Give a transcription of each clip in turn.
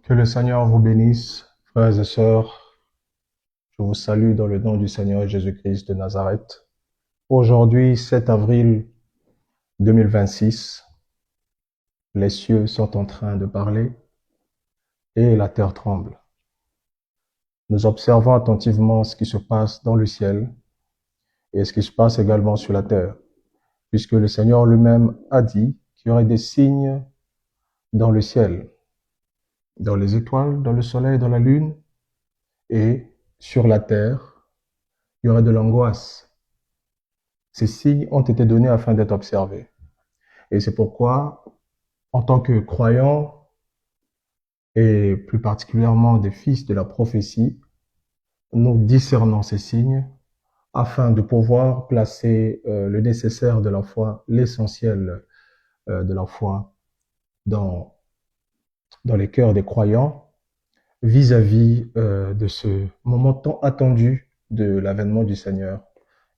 Que le Seigneur vous bénisse, frères et sœurs. Je vous salue dans le nom du Seigneur Jésus-Christ de Nazareth. Aujourd'hui, 7 avril 2026, les cieux sont en train de parler et la terre tremble. Nous observons attentivement ce qui se passe dans le ciel et ce qui se passe également sur la terre, puisque le Seigneur lui-même a dit qu'il y aurait des signes dans le ciel, dans les étoiles, dans le soleil, dans la lune, et sur la terre, il y aurait de l'angoisse. Ces signes ont été donnés afin d'être observés. Et c'est pourquoi, en tant que croyants, et plus particulièrement des fils de la prophétie, nous discernons ces signes afin de pouvoir placer le nécessaire de la foi, l'essentiel de la foi dans les cœurs des croyants vis-à-vis de ce moment tant attendu de l'avènement du Seigneur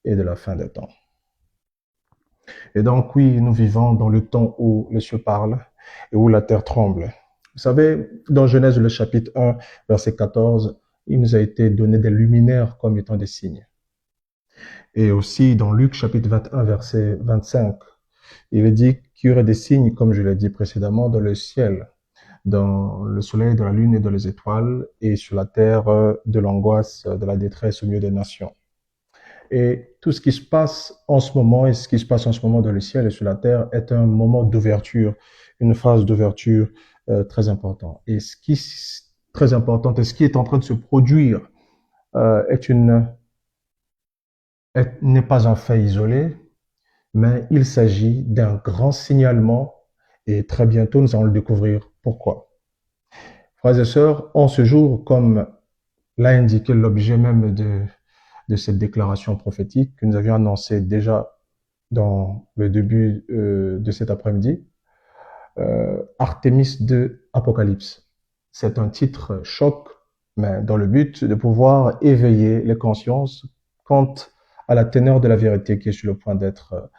et de la fin des temps. Et donc, oui, nous vivons dans le temps où les cieux parlent et où la terre tremble. Vous savez, dans Genèse, le chapitre 1, verset 14, il nous a été donné des luminaires comme étant des signes. Et aussi, dans Luc, chapitre 21, verset 25, il est dit qu'il y aurait des signes, comme je l'ai dit précédemment, dans le ciel, dans le soleil, dans la lune et dans les étoiles, et sur la terre, de l'angoisse, de la détresse au milieu des nations. Et tout ce qui se passe en ce moment et ce qui se passe en ce moment dans le ciel et sur la terre est un moment d'ouverture, une phase d'ouverture très importante. Et ce qui est très important et ce qui est en train de se produire n'est pas un fait isolé, mais il s'agit d'un grand signalement et très bientôt nous allons le découvrir pourquoi. Frères et sœurs, en ce jour, comme l'a indiqué l'objet même de cette déclaration prophétique que nous avions annoncée déjà dans le début de cet après-midi, Artémis de Apocalypse. C'est un titre choc, mais dans le but de pouvoir éveiller les consciences quant à la teneur de la vérité qui est sur le point d'être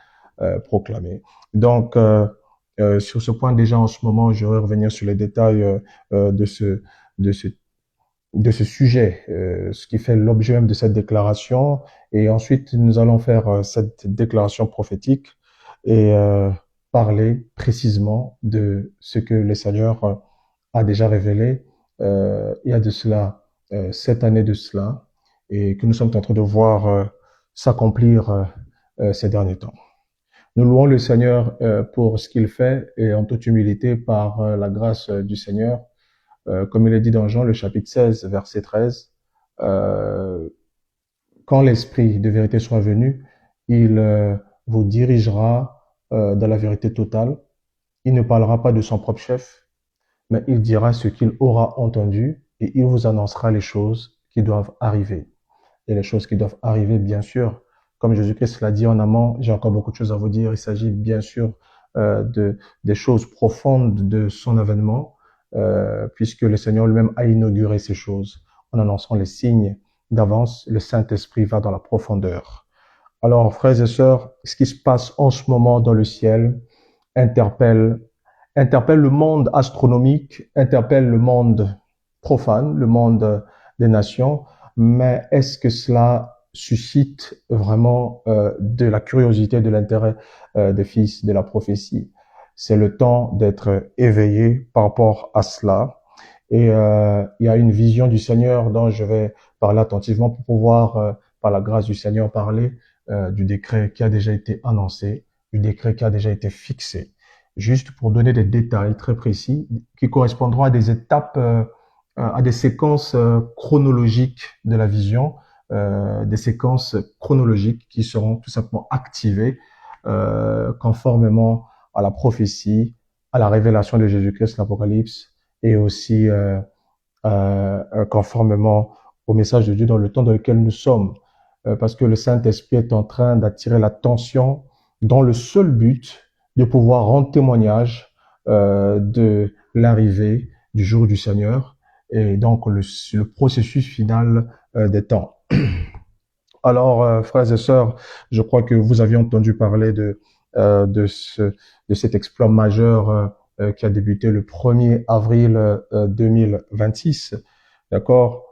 proclamée. Donc, sur ce point déjà en ce moment, je vais revenir sur les détails de ce sujet, ce qui fait l'objet même de cette déclaration. Et ensuite, nous allons faire cette déclaration prophétique et parler précisément de ce que le Seigneur a déjà révélé il y a de cela 7 années de cela et que nous sommes en train de voir s'accomplir ces derniers temps. Nous louons le Seigneur pour ce qu'il fait et en toute humilité par la grâce du Seigneur. Comme il est dit dans Jean, le chapitre 16, verset 13, quand l'Esprit de vérité sera venu, il vous dirigera dans la vérité totale. Il ne parlera pas de son propre chef, mais il dira ce qu'il aura entendu et il vous annoncera les choses qui doivent arriver. Et les choses qui doivent arriver, bien sûr, comme Jésus-Christ l'a dit en amont, j'ai encore beaucoup de choses à vous dire. Il s'agit bien sûr des choses profondes de son avènement, puisque le Seigneur lui-même a inauguré ces choses en annonçant les signes d'avance. Le Saint-Esprit va dans la profondeur. Alors, frères et sœurs, ce qui se passe en ce moment dans le ciel interpelle le monde astronomique, interpelle le monde profane, le monde des nations, mais est-ce que cela suscite vraiment de la curiosité, de l'intérêt des fils de la prophétie? C'est le temps d'être éveillé par rapport à cela. Et il y a une vision du Seigneur dont je vais parler attentivement pour pouvoir, par la grâce du Seigneur, parler du décret qui a déjà été annoncé, du décret qui a déjà été fixé. Juste pour donner des détails très précis qui correspondront à des étapes, à des séquences chronologiques de la vision, des séquences chronologiques qui seront tout simplement activées conformément à la prophétie, à la révélation de Jésus-Christ, l'Apocalypse, et aussi conformément au message de Dieu dans le temps dans lequel nous sommes. Parce que le Saint-Esprit est en train d'attirer l'attention dans le seul but de pouvoir rendre témoignage de l'arrivée du jour du Seigneur et donc le processus final des temps. Alors, frères et sœurs, je crois que vous aviez entendu parler de cet exploit majeur qui a débuté le 1er avril 2026. D'accord?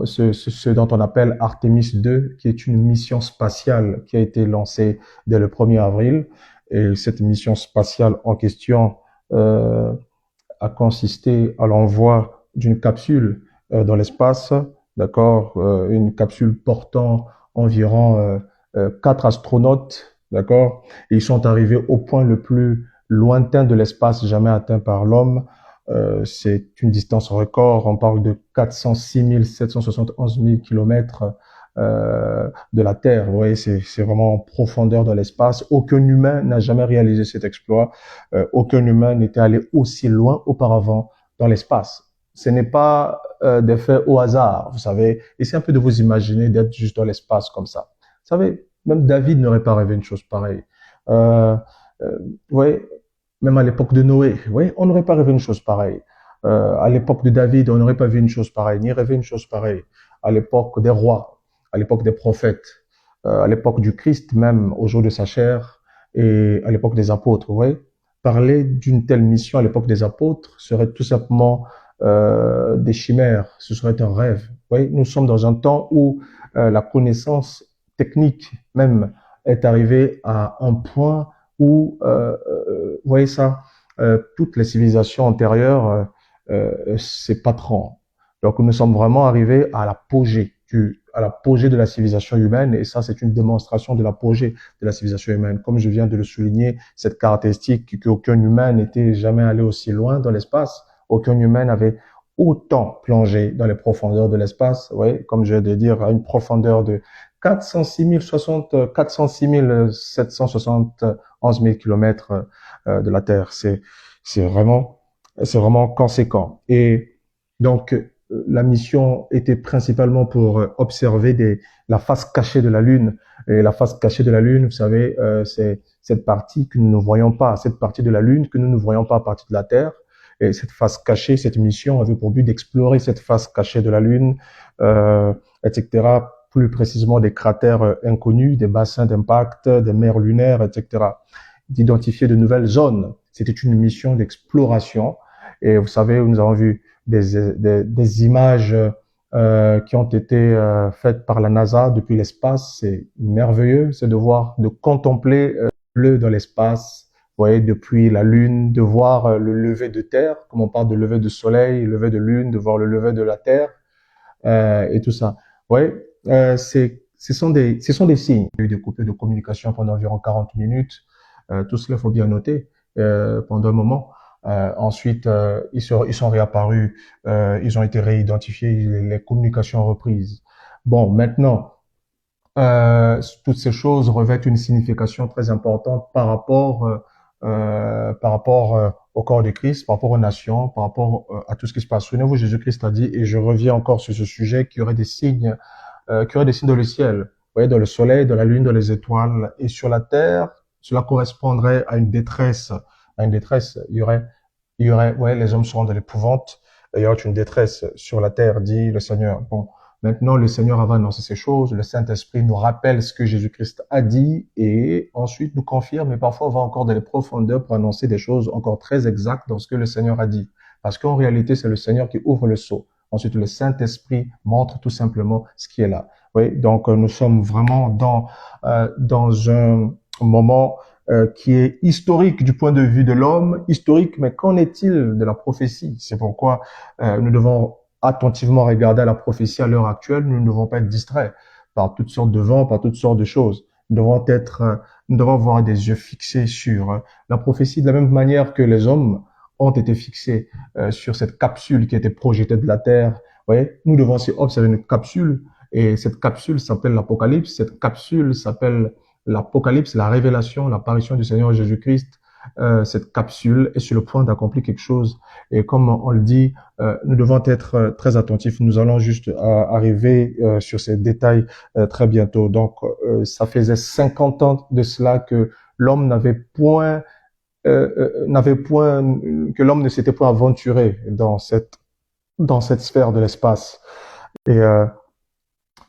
Ce dont on appelle Artemis 2, qui est une mission spatiale qui a été lancée dès le 1er avril. Et cette mission spatiale en question a consisté à l'envoi d'une capsule dans l'espace, d'accord, une capsule portant environ 4 astronautes, d'accord, et ils sont arrivés au point le plus lointain de l'espace jamais atteint par l'homme. C'est une distance record, on parle de 406 771 000 kilomètres de la Terre. Vous voyez, c'est vraiment en profondeur dans l'espace. Aucun humain n'a jamais réalisé cet exploit. Aucun humain n'était allé aussi loin auparavant dans l'espace. Ce n'est pas des faits au hasard, vous savez. Essayez un peu de vous imaginer d'être juste dans l'espace comme ça. Vous savez, même David n'aurait pas rêvé une chose pareille. Vous voyez, même à l'époque de Noé, oui, on n'aurait pas rêvé une chose pareille. À l'époque de David, on n'aurait pas vu une chose pareille, ni rêvé une chose pareille. À l'époque des rois, à l'époque des prophètes, à l'époque du Christ même, au jour de sa chair, et à l'époque des apôtres, vous voyez. Parler d'une telle mission à l'époque des apôtres serait tout simplement des chimères, ce serait un rêve. Vous voyez, nous sommes dans un temps où la connaissance technique même est arrivée à un point où, vous voyez ça, toutes les civilisations antérieures, c'est pas trop. Donc nous sommes vraiment arrivés à l'apogée de la civilisation humaine, et ça c'est une démonstration de l'apogée de la civilisation humaine. Comme je viens de le souligner, cette caractéristique qu'aucun humain n'était jamais allé aussi loin dans l'espace, aucun humain n'avait autant plongé dans les profondeurs de l'espace, oui, comme je viens de dire, à une profondeur de 406 771 000 kilomètres de la Terre. C'est vraiment conséquent. Et donc, la mission était principalement pour observer la face cachée de la Lune. Et la face cachée de la Lune, vous savez, c'est cette partie que nous ne voyons pas, cette partie de la Lune que nous ne voyons pas à partir de la Terre. Et cette face cachée, cette mission avait pour but d'explorer cette face cachée de la Lune, etc. Plus précisément des cratères inconnus, des bassins d'impact, des mers lunaires, etc. D'identifier de nouvelles zones. C'était une mission d'exploration. Et vous savez, nous avons vu des images qui ont été faites par la NASA depuis l'espace. C'est merveilleux, c'est de contempler le bleu dans l'espace. Vous voyez, depuis la Lune, de voir le lever de Terre, comme on parle de lever de Soleil, lever de Lune, de voir le lever de la Terre et tout ça. Vous voyez, ce sont des signes. Il y a eu des coupures de communication pendant environ 40 minutes. Tout cela, il faut bien noter pendant un moment. Ensuite, ils sont réapparus, ils ont été réidentifiés, les communications reprises. Bon, maintenant, toutes ces choses revêtent une signification très importante par rapport au corps de Christ, par rapport aux nations, par rapport à tout ce qui se passe. Souvenez-vous, Jésus-Christ a dit, et je reviens encore sur ce sujet, qu'il y aurait des signes dans le ciel, vous voyez, dans le soleil, dans la lune, dans les étoiles, et sur la terre. Cela correspondrait à une détresse. Il y aurait, ouais, les hommes seront dans l'épouvante. Il y aura une détresse sur la terre, dit le Seigneur. Bon, maintenant, le Seigneur avait annoncé ces choses. Le Saint-Esprit nous rappelle ce que Jésus-Christ a dit et ensuite nous confirme. Mais parfois, on va encore dans les profondeurs pour annoncer des choses encore très exactes dans ce que le Seigneur a dit. Parce qu'en réalité, c'est le Seigneur qui ouvre le sceau. Ensuite, le Saint-Esprit montre tout simplement ce qui est là. Oui, donc nous sommes vraiment dans un moment qui est historique du point de vue de l'homme, historique, mais qu'en est-il de la prophétie? C'est pourquoi nous devons attentivement regarder à la prophétie à l'heure actuelle. Nous ne devons pas être distraits par toutes sortes de vents, par toutes sortes de choses. Nous devons avoir des yeux fixés sur la prophétie de la même manière que les hommes ont été fixés sur cette capsule qui a été projetée de la terre. Vous voyez, nous devons aussi observer une capsule, et cette capsule s'appelle l'Apocalypse. Cette capsule s'appelle l'Apocalypse, la révélation, l'apparition du Seigneur Jésus-Christ. Cette capsule est sur le point d'accomplir quelque chose. Et comme on le dit, nous devons être très attentifs. Nous allons juste arriver sur ces détails très bientôt. Donc, ça faisait 50 ans de cela que l'homme que l'homme ne s'était pas aventuré dans cette sphère de l'espace.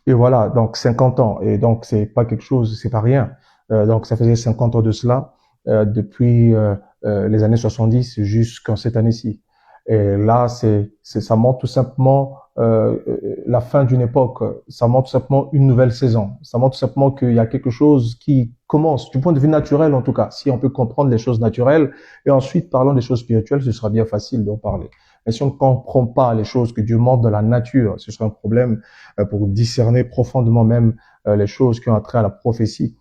Et voilà, donc 50 ans. Et donc c'est pas quelque chose, c'est pas rien. Donc ça faisait 50 ans de cela. depuis les années 70 jusqu'en cette année-ci. Et là, ça montre tout simplement la fin d'une époque. Ça montre tout simplement une nouvelle saison. Ça montre tout simplement qu'il y a quelque chose qui commence, du point de vue naturel en tout cas. Si on peut comprendre les choses naturelles et ensuite parlons des choses spirituelles, ce sera bien facile d'en parler. Mais si on ne comprend pas les choses que Dieu montre dans la nature, ce sera un problème pour discerner profondément même les choses qui ont trait à la prophétie.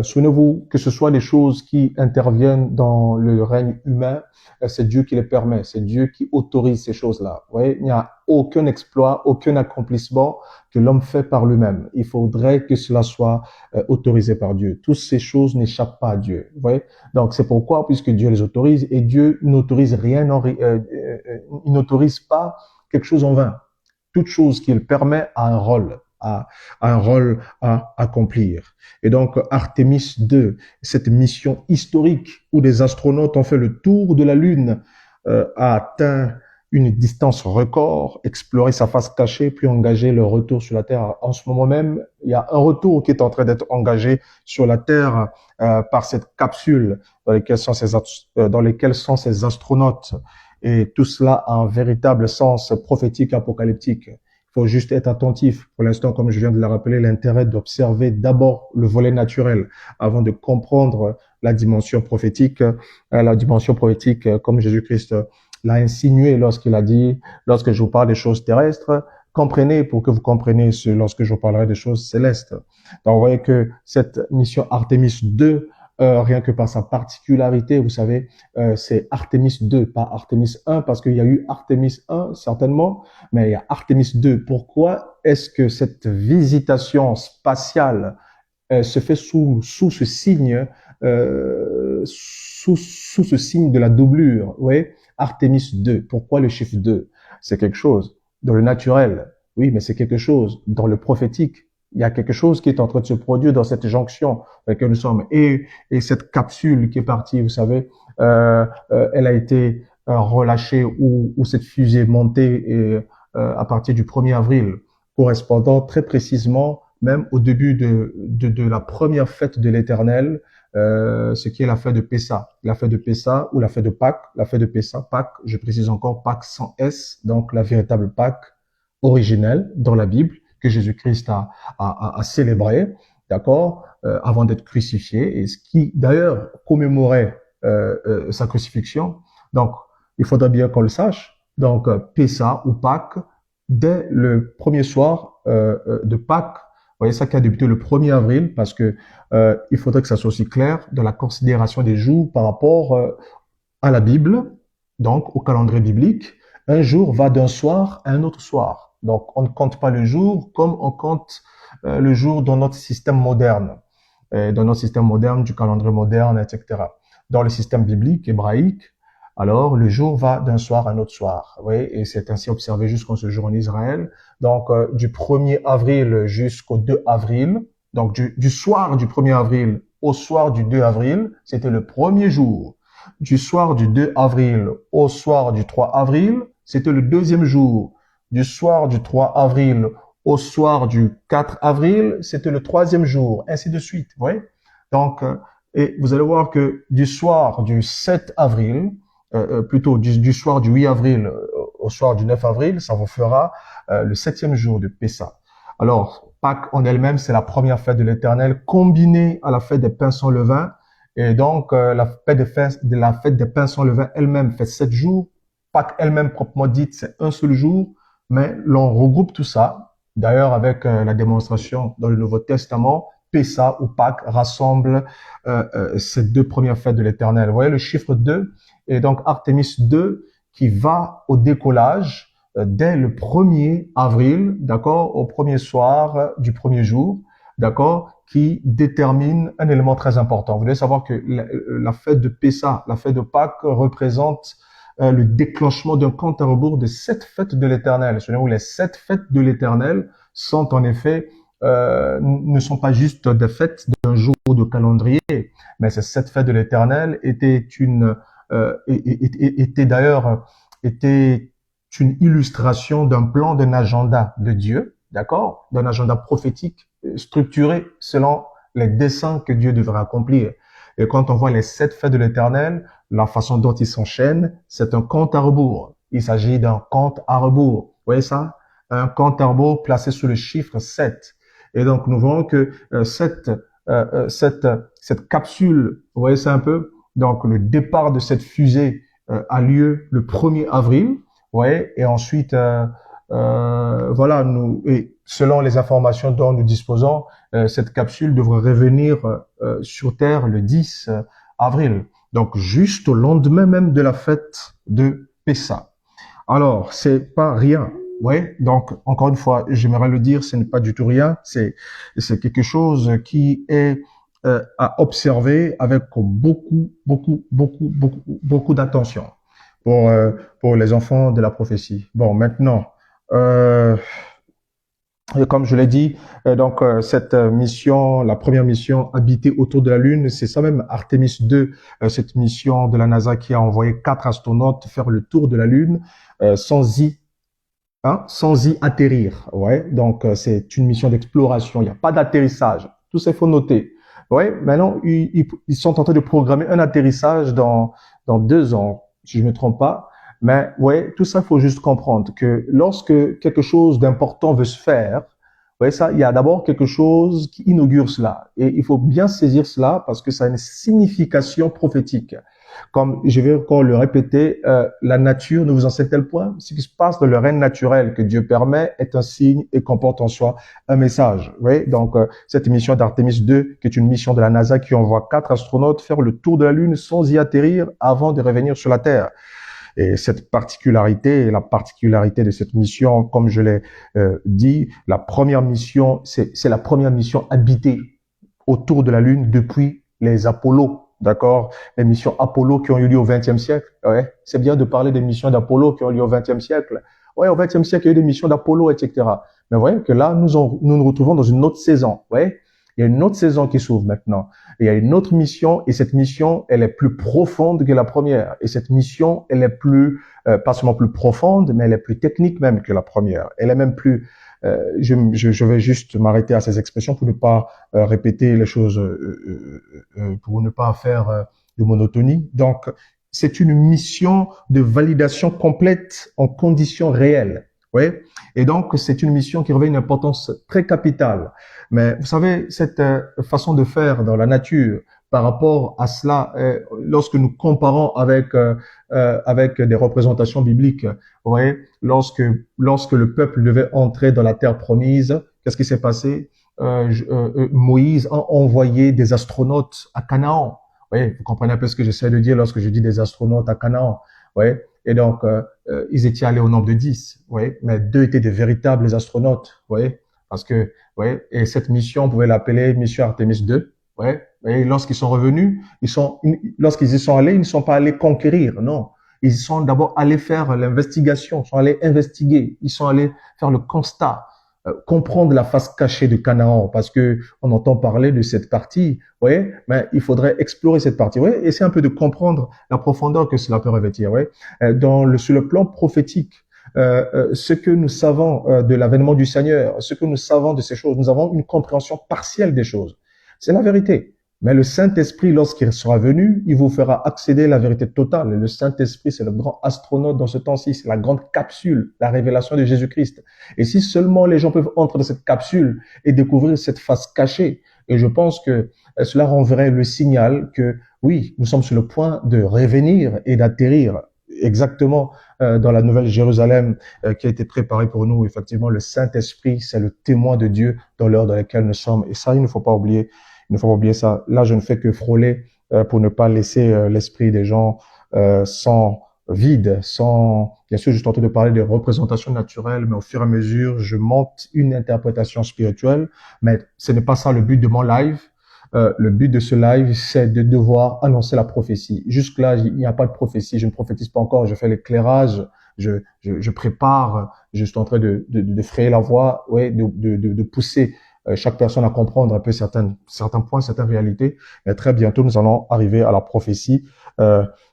Souvenez-vous que ce soit des choses qui interviennent dans le règne humain, c'est Dieu qui les permet, c'est Dieu qui autorise ces choses-là. Vous voyez, il n'y a aucun exploit, aucun accomplissement que l'homme fait par lui-même. Il faudrait que cela soit autorisé par Dieu. Toutes ces choses n'échappent pas à Dieu. Vous voyez, donc c'est pourquoi, puisque Dieu les autorise, et Dieu n'autorise rien, il n'autorise pas quelque chose en vain. Toute chose qu'il permet a un rôle. À accomplir. Et donc, Artemis 2, cette mission historique où des astronautes ont fait le tour de la Lune, a atteint une distance record, exploré sa face cachée, puis engagé le retour sur la Terre. En ce moment même, il y a un retour qui est en train d'être engagé sur la Terre par cette capsule dans lesquelles sont ces astronautes. Et tout cela a un véritable sens prophétique, apocalyptique. Il faut juste être attentif. Pour l'instant, comme je viens de le rappeler, l'intérêt d'observer d'abord le volet naturel avant de comprendre la dimension prophétique. Comme Jésus-Christ l'a insinué lorsqu'il a dit, lorsque je vous parle des choses terrestres, comprenez pour que vous compreniez lorsque je vous parlerai des choses célestes. Donc, vous voyez que cette mission Artemis 2, rien que par sa particularité, vous savez, c'est Artemis 2, pas Artemis 1, parce qu'il y a eu Artemis 1, certainement, mais il y a Artemis 2. Pourquoi est-ce que cette visitation spatiale se fait sous ce signe, sous ce signe de la doublure? Vous voyez, Artemis 2. Pourquoi le chiffre 2? C'est quelque chose dans le naturel, oui, mais c'est quelque chose dans le prophétique. Il y a quelque chose qui est en train de se produire dans cette jonction dans laquelle nous sommes. Et cette capsule qui est partie, vous savez, elle a été relâchée ou cette fusée est montée à partir du 1er avril, correspondant très précisément même au début de la première fête de l'Éternel, ce qui est la fête de Pessa. La fête de Pessa ou la fête de Pâques, la fête de Pessa, Pâques, je précise encore, Pâques sans S, donc la véritable Pâques originelle dans la Bible, que Jésus-Christ a célébré, d'accord, avant d'être crucifié, et ce qui d'ailleurs commémorait sa crucifixion. Donc, il faudra bien qu'on le sache. Donc, Pessa ou Pâques, dès le premier soir de Pâques, vous voyez ça qui a débuté le 1er avril, parce que il faudrait que ça soit aussi clair dans la considération des jours par rapport à la Bible, donc au calendrier biblique. Un jour va d'un soir à un autre soir. Donc, on ne compte pas le jour comme on compte le jour dans notre système moderne, dans notre système moderne, du calendrier moderne, etc. Dans le système biblique, hébraïque, alors le jour va d'un soir à un autre soir. Oui, et c'est ainsi observé jusqu'en ce jour en Israël. Donc, du 1er avril jusqu'au 2 avril, donc du soir du 1er avril au soir du 2 avril, c'était le premier jour. Du soir du 2 avril au soir du 3 avril, c'était le deuxième jour. Du soir du 3 avril au soir du 4 avril, c'était le troisième jour, ainsi de suite. Vous voyez? Donc, et vous allez voir que du soir du 7 avril, plutôt du soir du 8 avril au soir du 9 avril, ça vous fera le 7e jour de Pessa. Alors, Pâques en elle-même, c'est la première fête de l'Éternel, combinée à la fête des pains sans levain. Et donc, la fête des pains sans levain elle-même fait 7 jours. Pâques elle-même, proprement dite, c'est un seul jour. Mais l'on regroupe tout ça. D'ailleurs, avec la démonstration dans le Nouveau Testament, Pessa ou Pâques rassemble ces deux premières fêtes de l'Éternel. Vous voyez le chiffre 2 et donc Artemis 2 qui va au décollage dès le 1er avril, d'accord, au premier soir du premier jour, d'accord, qui détermine un élément très important. Vous devez savoir que la fête de Pessa, la fête de Pâques représente le déclenchement d'un compte à rebours de 7 fêtes de l'Éternel. Souvenez-vous, les 7 fêtes de l'Éternel sont en effet ne sont pas juste des fêtes d'un jour de calendrier, mais ces 7 fêtes de l'Éternel étaient une illustration d'un plan, d'un agenda de Dieu, d'accord, d'un agenda prophétique structuré selon les desseins que Dieu devrait accomplir. Et quand on voit les 7 faits de l'Éternel, la façon dont ils s'enchaînent, c'est un compte à rebours. Il s'agit d'un compte à rebours. Vous voyez ça? Un compte à rebours placé sur le chiffre 7. Et donc, nous voyons que cette capsule, vous voyez ça un peu? Donc, le départ de cette fusée a lieu le 1er avril. Ouais, et ensuite, voilà, et selon les informations dont nous disposons, cette capsule devrait revenir sur Terre le 10 avril. Donc, juste au lendemain même de la fête de Pessah. Alors, c'est pas rien. Ouais, donc encore une fois, j'aimerais le dire, ce n'est pas du tout rien. C'est quelque chose qui est à observer avec beaucoup d'attention pour pour les enfants de la prophétie. Bon, maintenant, euh, et comme je l'ai dit, cette mission, la première mission, habiter autour de la Lune, c'est ça même Artemis 2, cette mission de la NASA qui a envoyé 4 astronautes faire le tour de la Lune sans y atterrir. Ouais, donc c'est une mission d'exploration. Il n'y a pas d'atterrissage. Tout ça, il faut noter. Ouais, maintenant ils sont en train de programmer un atterrissage dans 2 ans, si je me trompe pas. Mais ouais, tout ça, il faut juste comprendre que lorsque quelque chose d'important veut se faire, ouais, ça, il y a d'abord quelque chose qui inaugure cela. Et il faut bien saisir cela parce que ça a une signification prophétique. Comme je vais encore le répéter, la nature nous vous enseigne tel point. Ce qui se passe dans le règne naturel que Dieu permet est un signe et comporte en soi un message. Oui? Donc, cette mission d'Artemis 2, qui est une mission de la NASA qui envoie 4 astronautes faire le tour de la Lune sans y atterrir avant de revenir sur la Terre. Et cette particularité, la particularité de cette mission, comme je l'ai dit, la première mission, c'est la première mission habitée autour de la Lune depuis les Apollo. D'accord? Les missions Apollo qui ont eu lieu au XXe siècle. Ouais. C'est bien de parler des missions d'Apollo qui ont eu lieu au XXe siècle. Ouais, au XXe siècle, il y a eu des missions d'Apollo, etc. Mais vous voyez que là, nous nous retrouvons dans une autre saison. Ouais. Il y a une autre saison qui s'ouvre maintenant. Il y a une autre mission et cette mission, elle est plus profonde que la première. Et cette mission, elle est plus, pas seulement plus profonde, mais elle est plus technique même que la première. Elle est même plus, je vais juste m'arrêter à ces expressions pour ne pas répéter les choses, pour ne pas faire de monotonie. Donc, c'est une mission de validation complète en conditions réelles. Oui. Et donc, c'est une mission qui revêt une importance très capitale. Mais vous savez, cette façon de faire dans la nature par rapport à cela, lorsque nous comparons avec des représentations bibliques, vous voyez, lorsque le peuple devait entrer dans la terre promise, qu'est-ce qui s'est passé? Moïse a envoyé des astronautes à Canaan. Vous voyez, vous comprenez un peu ce que j'essaie de dire lorsque je dis des astronautes à Canaan. Vous voyez? Et donc, ils étaient allés au nombre de 10, vous voyez, mais 2 étaient de véritables astronautes, vous voyez, parce que, vous voyez, et cette mission, on pouvait l'appeler mission Artemis 2, vous voyez, et lorsqu'ils sont revenus, lorsqu'ils y sont allés, ils ne sont pas allés conquérir, non. Ils sont d'abord allés faire l'investigation, ils sont allés investiguer, ils sont allés faire le constat, comprendre la face cachée de Canaan, parce que on entend parler de cette partie, vous voyez, mais il faudrait explorer cette partie, vous voyez, essayer un peu de comprendre la profondeur que cela peut revêtir, vous voyez. Sur le plan prophétique, ce que nous savons de l'avènement du Seigneur, ce que nous savons de ces choses, nous avons une compréhension partielle des choses. C'est la vérité. Mais le Saint-Esprit, lorsqu'il sera venu, il vous fera accéder à la vérité totale. Et le Saint-Esprit, c'est le grand astronaute dans ce temps-ci, c'est la grande capsule, la révélation de Jésus-Christ. Et si seulement les gens peuvent entrer dans cette capsule et découvrir cette face cachée, et je pense que cela renverrait le signal que oui, nous sommes sur le point de revenir et d'atterrir exactement dans la nouvelle Jérusalem qui a été préparée pour nous. Effectivement, le Saint-Esprit, c'est le témoin de Dieu dans l'heure dans laquelle nous sommes. Et ça, il ne faut pas oublier. Il ne faut pas oublier ça. Là, je ne fais que frôler pour ne pas laisser l'esprit des gens sans vide, sans... Bien sûr, je suis en train de parler de représentation naturelle, mais au fur et à mesure, je monte une interprétation spirituelle. Mais ce n'est pas ça le but de mon live. Le but de ce live, c'est de devoir annoncer la prophétie. Jusque-là, il n'y a pas de prophétie. Je ne prophétise pas encore. Je fais l'éclairage. Je prépare. Je suis en train de frayer la voie, ouais, de pousser chaque personne à comprendre un peu certains points, certaines réalités. Mais très bientôt, nous allons arriver à la prophétie.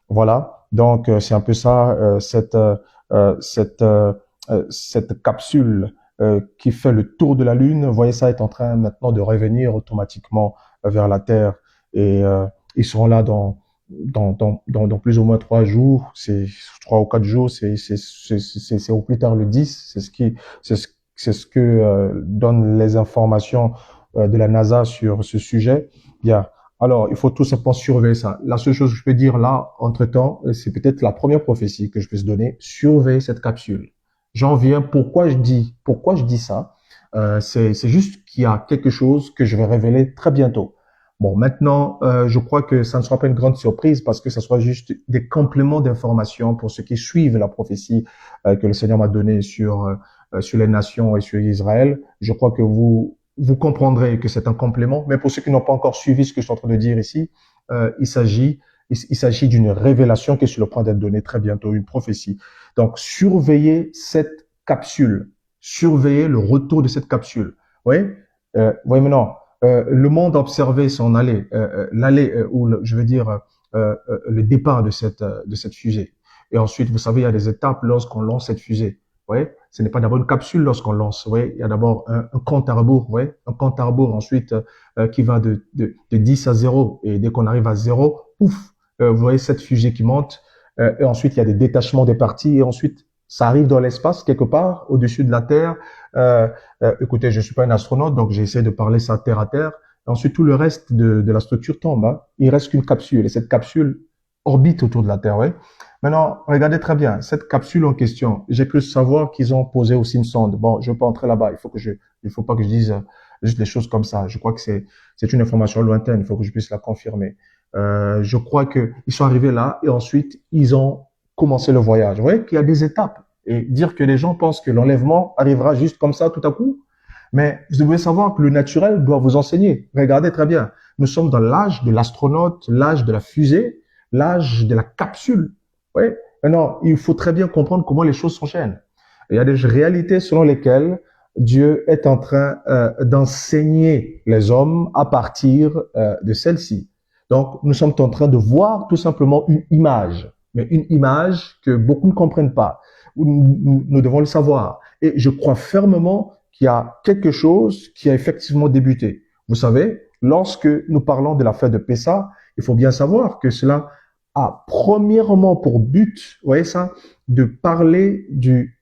Voilà. Donc, c'est un peu ça, cette capsule qui fait le tour de la Lune. Vous voyez, ça est en train maintenant de revenir automatiquement vers la Terre. Et Ils seront là dans plus ou moins 3 jours, c'est 3 ou 4 jours, c'est au plus tard le 10. C'est ce que donnent les informations de la NASA sur ce sujet. Bien. Alors, il faut tout simplement surveiller ça. La seule chose que je peux dire là, entre-temps, c'est peut-être la première prophétie que je peux se donner. Surveiller cette capsule. J'en viens. Pourquoi je dis ça? C'est juste qu'il y a quelque chose que je vais révéler très bientôt. Bon, maintenant, je crois que ça ne sera pas une grande surprise parce que ça sera juste des compléments d'informations pour ceux qui suivent la prophétie que le Seigneur m'a donnée sur les nations et sur Israël. Je crois que vous comprendrez que c'est un complément. Mais pour ceux qui n'ont pas encore suivi ce que je suis en train de dire ici, il s'agit d'une révélation qui est sur le point d'être donnée très bientôt, une prophétie. Donc, surveillez cette capsule. Surveillez le retour de cette capsule. Oui, voyez maintenant, le monde observait son allée, le départ de cette fusée. Et ensuite, vous savez, il y a des étapes lorsqu'on lance cette fusée. Oui, ce n'est pas d'abord une capsule lorsqu'on lance. Oui, il y a d'abord un compte à rebours. Oui, un compte à rebours ensuite qui va de 10 à 0. Et dès qu'on arrive à 0, pouf, vous voyez cette fusée qui monte. Et ensuite, il y a des détachements des parties. Et ensuite, ça arrive dans l'espace quelque part au-dessus de la Terre. Écoutez, je suis pas un astronaute, donc j'ai essayé de parler ça terre à terre. Et ensuite, tout le reste de la structure tombe. Hein. Il reste qu'une capsule. Et cette capsule orbite autour de la Terre. Ouais. Maintenant, regardez très bien. Cette capsule en question, j'ai cru savoir qu'ils ont posé aussi une sonde. Bon, je ne veux pas entrer là-bas. Il faut pas que je dise juste des choses comme ça. Je crois que c'est une information lointaine. Il faut que je puisse la confirmer. Je crois que ils sont arrivés là et ensuite ils ont commencé le voyage. Vous voyez qu'il y a des étapes. Et dire que les gens pensent que l'enlèvement arrivera juste comme ça tout à coup. Mais vous devez savoir que le naturel doit vous enseigner. Regardez très bien. Nous sommes dans l'âge de l'astronaute, l'âge de la fusée, l'âge de la capsule. Oui. Maintenant, il faut très bien comprendre comment les choses s'enchaînent. Il y a des réalités selon lesquelles Dieu est en train d'enseigner les hommes à partir de celle-ci. Donc, nous sommes en train de voir tout simplement une image, mais une image que beaucoup ne comprennent pas. Nous devons le savoir. Et je crois fermement qu'il y a quelque chose qui a effectivement débuté. Vous savez, lorsque nous parlons de la fête de Pessah, il faut bien savoir que cela a premièrement pour but, vous voyez ça, de parler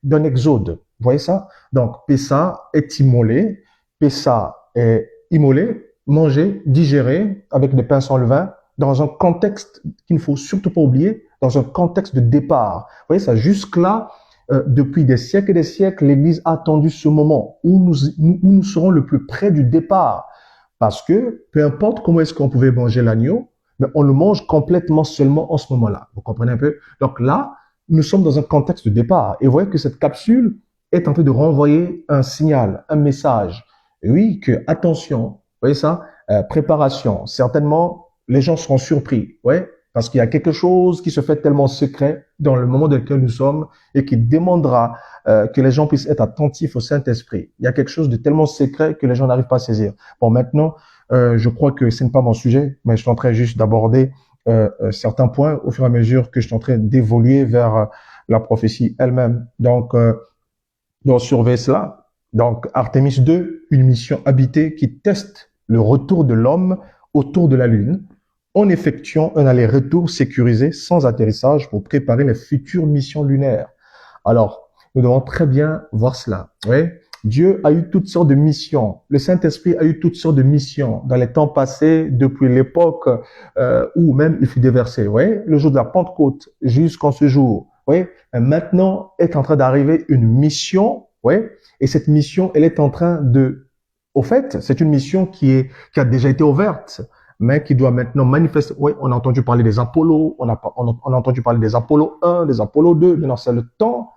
d'un exode. Vous voyez ça? Donc, Pessah est immolé. Pessah est immolé, mangé, digéré avec des pains sans levain dans un contexte qu'il ne faut surtout pas oublier, dans un contexte de départ. Vous voyez ça? Jusque-là, depuis des siècles et des siècles, l'Église a attendu ce moment où nous serons le plus près du départ. Parce que, peu importe comment est-ce qu'on pouvait manger l'agneau, mais on le mange complètement seulement en ce moment-là. Vous comprenez un peu? Donc là, nous sommes dans un contexte de départ. Et vous voyez que cette capsule est en train de renvoyer un signal, un message. Et oui, que attention, vous voyez ça? Préparation. Certainement, les gens seront surpris. Ouais? Parce qu'il y a quelque chose qui se fait tellement secret dans le moment dans lequel nous sommes et qui demandera que les gens puissent être attentifs au Saint-Esprit. Il y a quelque chose de tellement secret que les gens n'arrivent pas à saisir. Bon, maintenant, je crois que ce n'est pas mon sujet, mais je suis en train juste d'aborder certains points au fur et à mesure que je suis en train d'évoluer vers la prophétie elle-même. Donc surveiller cela. Donc, Artémis 2, une mission habitée qui teste le retour de l'homme autour de la Lune en effectuant un aller-retour sécurisé sans atterrissage pour préparer les futures missions lunaires. Alors, nous devons très bien voir cela. Oui? Dieu a eu toutes sortes de missions. Le Saint-Esprit a eu toutes sortes de missions dans les temps passés, depuis l'époque où même il fut déversé. Oui? Le jour de la Pentecôte jusqu'en ce jour. Oui? Maintenant est en train d'arriver une mission. Oui? Et cette mission, elle est en train au fait, c'est une mission qui a déjà été ouverte, mais qui doit maintenant manifester. Oui, on a entendu parler des Apollos, on a entendu parler des Apollos 1, des Apollos 2. Maintenant, c'est le temps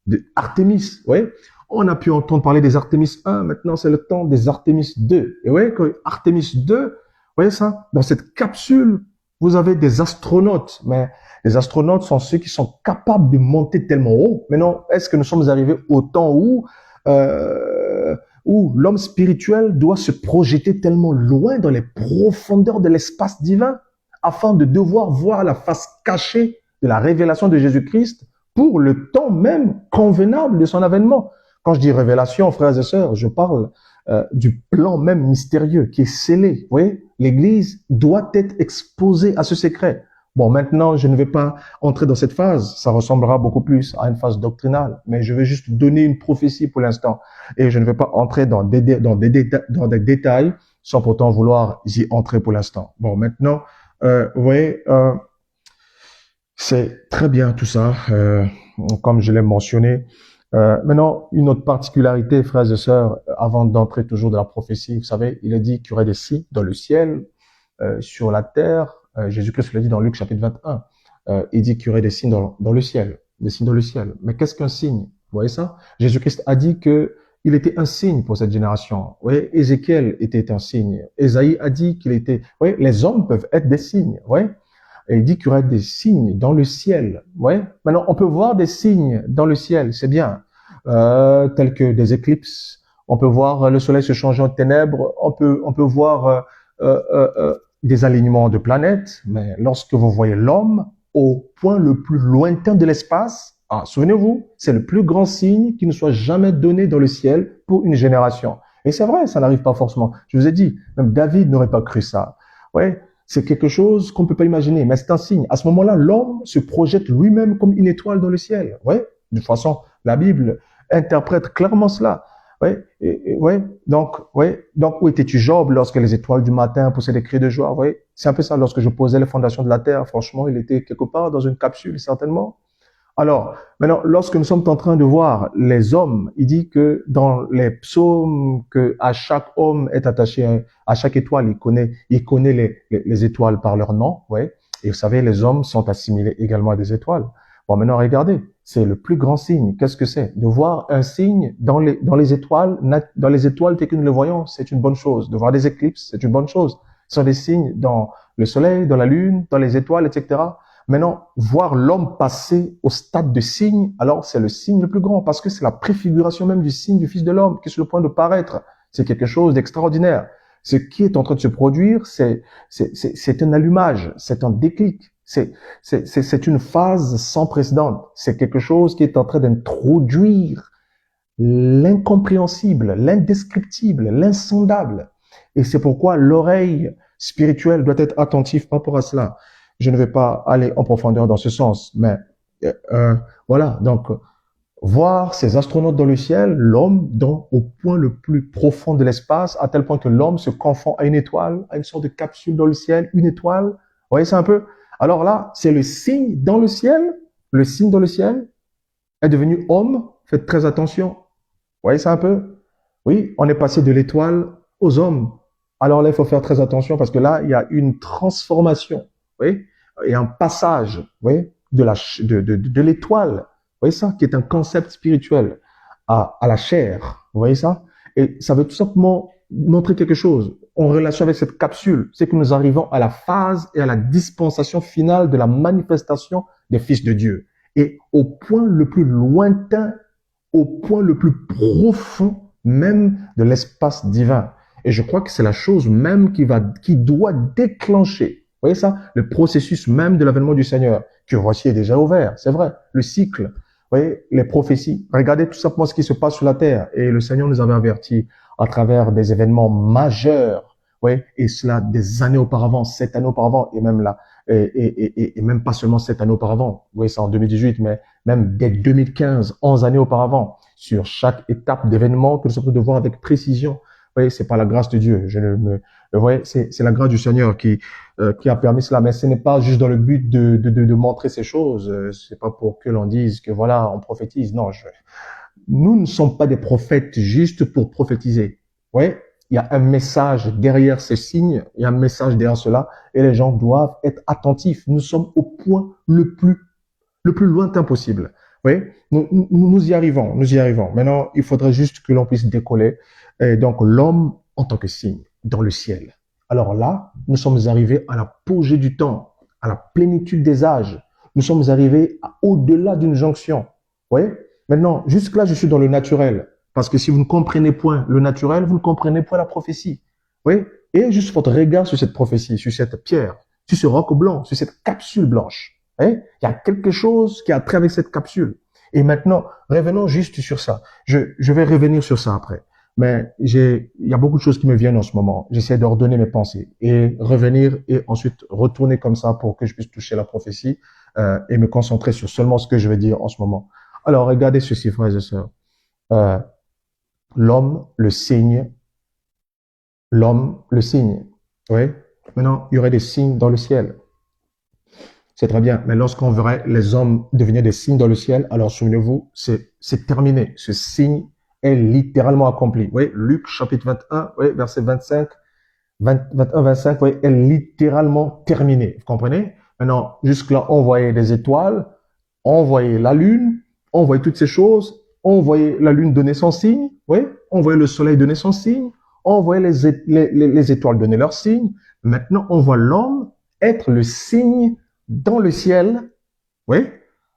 de Artémis. Oui, on a pu entendre parler des Artémis 1. Maintenant, c'est le temps des Artémis 2. Et oui, que Artémis 2, vous voyez ça? Dans cette capsule, vous avez des astronautes. Mais les astronautes sont ceux qui sont capables de monter tellement haut. Maintenant, est-ce que nous sommes arrivés au temps où l'homme spirituel doit se projeter tellement loin dans les profondeurs de l'espace divin afin de devoir voir la face cachée de la révélation de Jésus-Christ pour le temps même convenable de son avènement. Quand je dis révélation, frères et sœurs, je parle du plan même mystérieux qui est scellé, vous voyez, L'Église doit être exposée à ce secret. Bon, maintenant, je ne vais pas entrer dans cette phase. Ça ressemblera beaucoup plus à une phase doctrinale. Mais je vais juste donner une prophétie pour l'instant. Et je ne vais pas entrer dans des détails sans pourtant vouloir y entrer pour l'instant. Bon, maintenant, vous voyez, c'est très bien tout ça, comme je l'ai mentionné. Maintenant, une autre particularité, frères et sœurs, avant d'entrer toujours dans la prophétie, vous savez, il est dit qu'il y aurait des signes dans le ciel, sur la terre. Jésus-Christ l'a dit dans Luc chapitre 21. Il dit qu'il y aurait des signes dans le ciel, des signes dans le ciel. Mais qu'est-ce qu'un signe? Vous voyez ça? Jésus-Christ a dit que il était un signe pour cette génération. Vous voyez, Ézéchiel était un signe. Ésaïe a dit qu'il était. Vous voyez, les hommes peuvent être des signes. Vous voyez? Et il dit qu'il y aurait des signes dans le ciel. Ouais. Maintenant, on peut voir des signes dans le ciel, c'est bien, tels que des éclipses. On peut voir le soleil se changer en ténèbres. On peut voir des alignements de planètes. Mais lorsque vous voyez l'homme au point le plus lointain de l'espace, souvenez-vous, c'est le plus grand signe qui ne soit jamais donné dans le ciel pour une génération. Et c'est vrai, ça n'arrive pas forcément. Je vous ai dit, même David n'aurait pas cru ça. Ouais. C'est quelque chose qu'on ne peut pas imaginer, mais c'est un signe. À ce moment-là, l'homme se projette lui-même comme une étoile dans le ciel. Ouais. De toute façon, la Bible interprète clairement cela. Ouais. Ouais. Donc, où étais-tu, Job, lorsque les étoiles du matin poussaient des cris de joie? Ouais. C'est un peu ça. Lorsque je posais les fondations de la terre, franchement, il était quelque part dans une capsule, certainement. Alors, maintenant, lorsque nous sommes en train de voir les hommes, il dit que dans les psaumes, que à chaque homme est attaché à chaque étoile, il connaît les étoiles par leur nom, ouais. Et vous savez, les hommes sont assimilés également à des étoiles. Bon, maintenant, regardez, c'est le plus grand signe. Qu'est-ce que c'est? De voir un signe dans les étoiles telles que nous le voyons, c'est une bonne chose. De voir des éclipses, c'est une bonne chose. Ce sont des signes dans le soleil, dans la lune, dans les étoiles, etc. Maintenant, voir l'homme passer au stade de signe, alors c'est le signe le plus grand, parce que c'est la préfiguration même du signe du Fils de l'homme qui est sur le point de paraître. C'est quelque chose d'extraordinaire. Ce qui est en train de se produire, c'est un allumage, c'est un déclic, c'est une phase sans précédent. C'est quelque chose qui est en train d'introduire l'incompréhensible, l'indescriptible, l'insondable. Et c'est pourquoi l'oreille spirituelle doit être attentive par rapport à cela. Je ne vais pas aller en profondeur dans ce sens, mais voilà. Donc, voir ces astronautes dans le ciel, l'homme au point le plus profond de l'espace, à tel point que l'homme se confond à une étoile, à une sorte de capsule dans le ciel, une étoile. Vous voyez ça un peu? Alors là, c'est le signe dans le ciel. Le signe dans le ciel est devenu homme. Faites très attention. Vous voyez ça un peu? Oui, on est passé de l'étoile aux hommes. Alors là, il faut faire très attention parce que là, il y a une transformation. Oui, et un passage, oui, de l'étoile, vous voyez ça, qui est un concept spirituel à la chair, vous voyez ça, et ça veut tout simplement montrer quelque chose en relation avec cette capsule, c'est que nous arrivons à la phase et à la dispensation finale de la manifestation des fils de Dieu, et au point le plus lointain, au point le plus profond même de l'espace divin. Et je crois que c'est la chose même qui doit déclencher. Vous voyez ça? Le processus même de l'avènement du Seigneur, que voici est déjà ouvert, c'est vrai. Le cycle, vous voyez, les prophéties. Regardez tout simplement ce qui se passe sur la terre. Et le Seigneur nous avait avertis à travers des événements majeurs, vous voyez, et cela des années auparavant, 7 années auparavant, et même là, et même pas seulement 7 années auparavant. Vous voyez ça en 2018, mais même dès 2015, 11 années auparavant, sur chaque étape d'événement que nous sommes de voir avec précision. Vous voyez, c'est par la grâce de Dieu. Vous voyez, c'est la grâce du Seigneur qui a permis cela. Mais ce n'est pas juste dans le but de montrer ces choses. C'est pas pour que l'on dise que voilà, on prophétise. Non, nous ne sommes pas des prophètes juste pour prophétiser. Vous voyez, il y a un message derrière ces signes, il y a un message derrière cela, et les gens doivent être attentifs. Nous sommes au point le plus lointain possible. Vous voyez, nous y arrivons, nous y arrivons. Maintenant, il faudrait juste que l'on puisse décoller. Et donc, l'homme en tant que signe dans le ciel. Alors là, nous sommes arrivés à l'apogée du temps, à la plénitude des âges. Nous sommes arrivés au-delà d'une jonction. Vous voyez? Maintenant, jusque-là, je suis dans le naturel. Parce que si vous ne comprenez point le naturel, vous ne comprenez point la prophétie. Vous voyez? Et juste votre regard sur cette prophétie, sur cette pierre, sur ce roc blanc, sur cette capsule blanche. Vous voyez? Il y a quelque chose qui a trait avec cette capsule. Et maintenant, revenons juste sur ça. Je vais revenir sur ça après. mais il y a beaucoup de choses qui me viennent en ce moment. J'essaie d'ordonner mes pensées et revenir et ensuite retourner comme ça pour que je puisse toucher la prophétie et me concentrer sur seulement ce que je vais dire en ce moment. Alors, regardez ceci, frères et sœurs. Euh, l'homme, le signe, l'homme, le signe. Oui. Maintenant, il y aurait des signes dans le ciel. C'est très bien. Mais lorsqu'on verrait les hommes devenir des signes dans le ciel, alors souvenez-vous, c'est terminé. Ce signe est littéralement accompli. Oui, Luc chapitre 21, oui, verset 25, 21, 25, oui, est littéralement terminé. Vous comprenez? Maintenant, jusque-là, on voyait des étoiles, on voyait la lune, on voyait toutes ces choses, on voyait la lune donner son signe, oui, on voyait le soleil donner son signe, on voyait les étoiles donner leur signe. Maintenant, on voit l'homme être le signe dans le ciel, oui,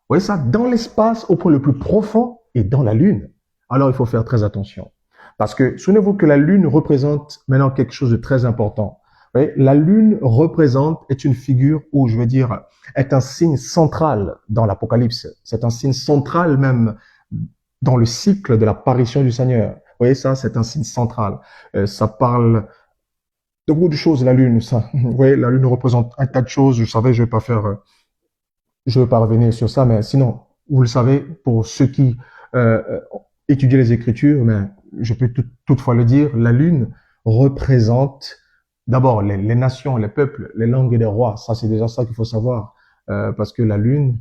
oui, ça, dans l'espace au point le plus profond et dans la lune. Alors, il faut faire très attention. Parce que, souvenez-vous que la lune représente maintenant quelque chose de très important. Oui, la lune est une figure où, je veux dire, est un signe central dans l'Apocalypse. C'est un signe central même dans le cycle de l'apparition du Seigneur. Vous voyez ça, c'est un signe central. Ça parle de beaucoup de choses, la lune. Ça, vous voyez, la lune représente un tas de choses. Je savais, je vais pas revenir sur ça, mais sinon, vous le savez, pour ceux qui étudient les Écritures, mais je peux toutefois le dire, la lune représente d'abord les nations, les peuples, les langues et les rois. Ça, c'est déjà ça qu'il faut savoir, parce que la lune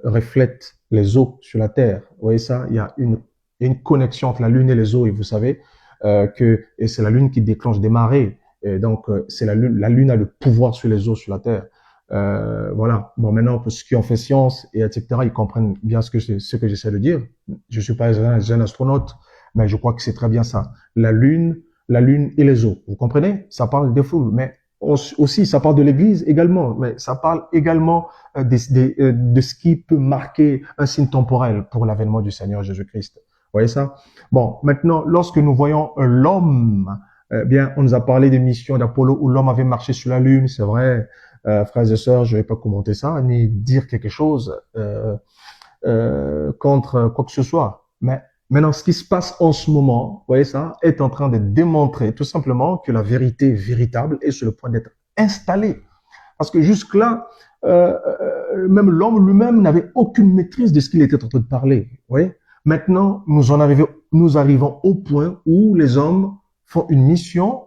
reflète les eaux sur la terre. Vous voyez ça, il y a une connexion entre la lune et les eaux, et vous savez et c'est la lune qui déclenche des marées. Et donc, c'est la lune a le pouvoir sur les eaux sur la terre. Voilà. Bon, maintenant, pour ceux qui ont fait science et etc., ils comprennent bien ce que j'essaie de dire. Je suis pas un jeune astronaute, mais je crois que c'est très bien ça. La lune et les eaux. Vous comprenez? Ça parle des foules, mais aussi, ça parle de l'Église également, mais ça parle également de ce qui peut marquer un signe temporel pour l'avènement du Seigneur Jésus-Christ. Vous voyez ça? Bon, maintenant, lorsque nous voyons l'homme, bien, on nous a parlé des missions d'Apollo où l'homme avait marché sur la Lune, c'est vrai. Frères et sœurs, je vais pas commenter ça, ni dire quelque chose contre quoi que ce soit. Mais maintenant, ce qui se passe en ce moment, vous voyez ça, est en train de démontrer tout simplement que la vérité véritable est sur le point d'être installée. Parce que jusque-là, même l'homme lui-même n'avait aucune maîtrise de ce qu'il était en train de parler. Vous voyez? Maintenant, nous arrivons au point où les hommes font une mission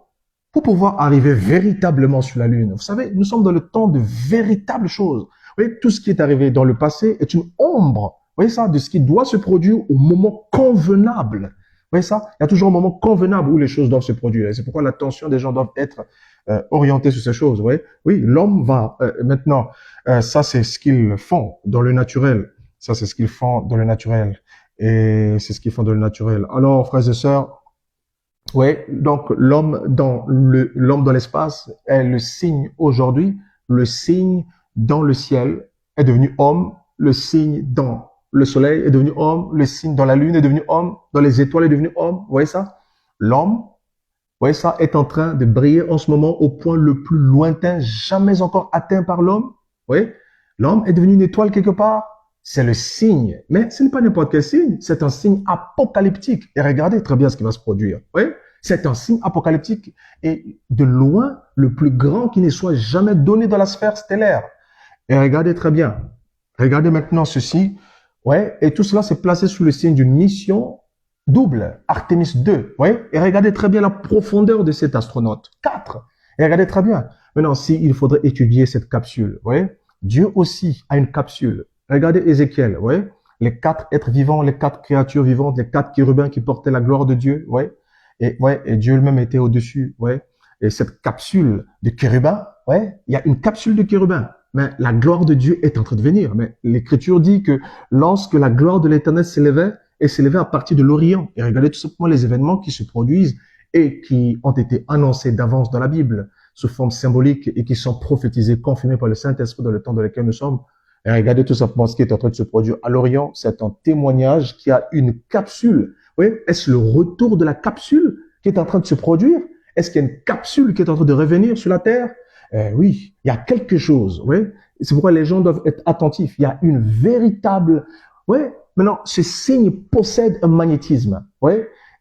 pour pouvoir arriver véritablement sur la Lune. Vous savez, nous sommes dans le temps de véritables choses. Vous voyez, tout ce qui est arrivé dans le passé est une ombre, vous voyez ça, de ce qui doit se produire au moment convenable. Vous voyez ça? Il y a toujours un moment convenable où les choses doivent se produire. Et c'est pourquoi l'attention des gens doit être orientée sur ces choses. Vous voyez? Oui, l'homme va maintenant, ça c'est ce qu'ils font dans le naturel. Ça c'est ce qu'ils font dans le naturel. Et c'est ce qu'ils font dans le naturel. Alors, frères et sœurs, oui, donc l'homme dans l'espace est le signe aujourd'hui, le signe dans le ciel est devenu homme, le signe dans le soleil est devenu homme, le signe dans la lune est devenu homme, dans les étoiles est devenu homme. Vous voyez ça? L'homme, vous voyez ça, est en train de briller en ce moment au point le plus lointain, jamais encore atteint par l'homme. Vous voyez? L'homme est devenu une étoile quelque part. C'est le signe. Mais ce n'est pas n'importe quel signe. C'est un signe apocalyptique. Et regardez très bien ce qui va se produire. Oui, c'est un signe apocalyptique. Et de loin, le plus grand qui ne soit jamais donné dans la sphère stellaire. Et regardez très bien. Regardez maintenant ceci. Ouais. Et tout cela s'est placé sous le signe d'une mission double. Artemis 2. Ouais. Et regardez très bien la profondeur de cet astronaute. 4. Et regardez très bien. Maintenant, il faudrait étudier cette capsule. Ouais. Dieu aussi a une capsule. Regardez Ézéchiel, ouais, les 4 êtres vivants, les 4 créatures vivantes, les 4 chérubins qui portaient la gloire de Dieu, ouais, et Dieu lui-même était au-dessus, ouais. Et cette capsule de chérubins, ouais, il y a une capsule de chérubins, mais la gloire de Dieu est en train de venir. Mais l'Écriture dit que lorsque la gloire de l'Éternel s'élevait, elle s'élevait à partir de l'Orient. Et regardez tout simplement les événements qui se produisent et qui ont été annoncés d'avance dans la Bible sous forme symbolique et qui sont prophétisés, confirmés par le Saint-Esprit dans le temps dans lequel nous sommes. Et regardez tout simplement ce qui est en train de se produire à l'Orient. C'est un témoignage qui a une capsule. Oui, est-ce le retour de la capsule qui est en train de se produire? Est-ce qu'il y a une capsule qui est en train de revenir sur la Terre? Oui, il y a quelque chose. Oui, c'est pourquoi les gens doivent être attentifs. Il y a une véritable. Oui, maintenant, ce signe possède un magnétisme. Oui,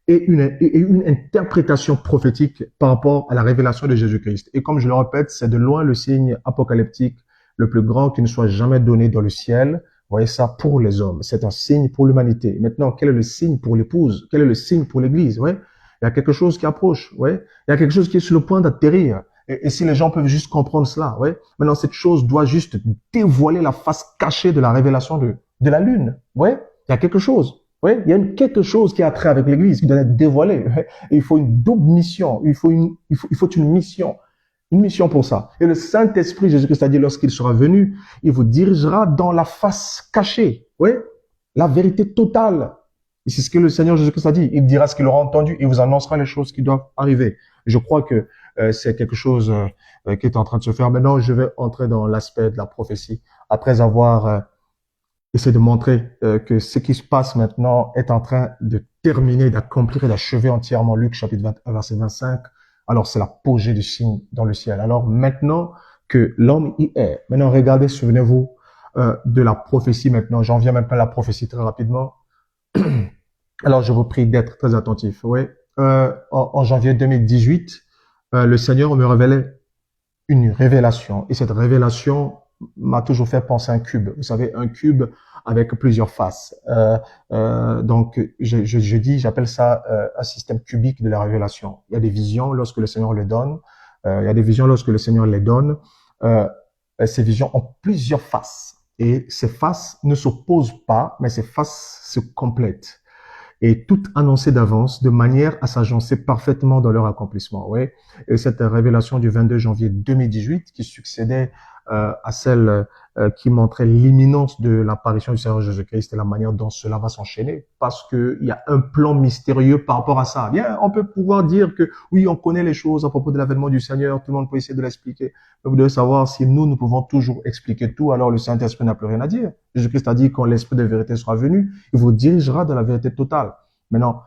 et une interprétation prophétique par rapport à la révélation de Jésus-Christ. Et comme je le répète, c'est de loin le signe apocalyptique le plus grand qui ne soit jamais donné dans le ciel. Vous voyez ça pour les hommes. C'est un signe pour l'humanité. Maintenant, quel est le signe pour l'épouse? Quel est le signe pour l'Église? Ouais. Il y a quelque chose qui approche. Ouais. Il y a quelque chose qui est sur le point d'atterrir. Et si les gens peuvent juste comprendre cela, ouais. Maintenant, cette chose doit juste dévoiler la face cachée de la révélation de la lune. Ouais. Il y a quelque chose. Oui, il y a quelque chose qui a trait avec l'Église, qui doit être dévoilé. Et il faut une double mission. Il faut une mission pour ça. Et le Saint-Esprit, Jésus-Christ a dit, lorsqu'il sera venu, il vous dirigera dans la face cachée. Oui, la vérité totale. Et c'est ce que le Seigneur Jésus-Christ a dit. Il dira ce qu'il aura entendu et vous annoncera les choses qui doivent arriver. Je crois que c'est quelque chose qui est en train de se faire. Maintenant, je vais entrer dans l'aspect de la prophétie. Après avoir essayer de montrer que ce qui se passe maintenant est en train de terminer, d'accomplir et d'achever entièrement. Luc chapitre 21, verset 25. Alors c'est l'apogée du signe dans le ciel. Alors maintenant que l'homme y est, maintenant regardez, souvenez-vous de la prophétie maintenant. J'en viens maintenant à la prophétie très rapidement. Alors je vous prie d'être très attentifs. Oui. En janvier 2018, le Seigneur me révélait une révélation. Et cette révélation m'a toujours fait penser à un cube. Vous savez, un cube avec plusieurs faces. Donc, j'appelle ça un système cubique de la révélation. Il y a des visions lorsque le Seigneur les donne. Il y a des visions lorsque le Seigneur les donne. Ces visions ont plusieurs faces. Et ces faces ne s'opposent pas, mais ces faces se complètent. Et toutes annoncées d'avance de manière à s'agencer parfaitement dans leur accomplissement. Ouais. Et cette révélation du 22 janvier 2018 qui succédait à celle qui montrait l'imminence de l'apparition du Seigneur Jésus-Christ et la manière dont cela va s'enchaîner, parce que il y a un plan mystérieux par rapport à ça. Bien, on peut pouvoir dire que oui, on connaît les choses à propos de l'avènement du Seigneur, tout le monde peut essayer de l'expliquer. Mais vous devez savoir, si nous pouvons toujours expliquer tout, alors le Saint-Esprit n'a plus rien à dire. Jésus-Christ a dit, quand l'Esprit de vérité sera venu, il vous dirigera dans la vérité totale. Maintenant,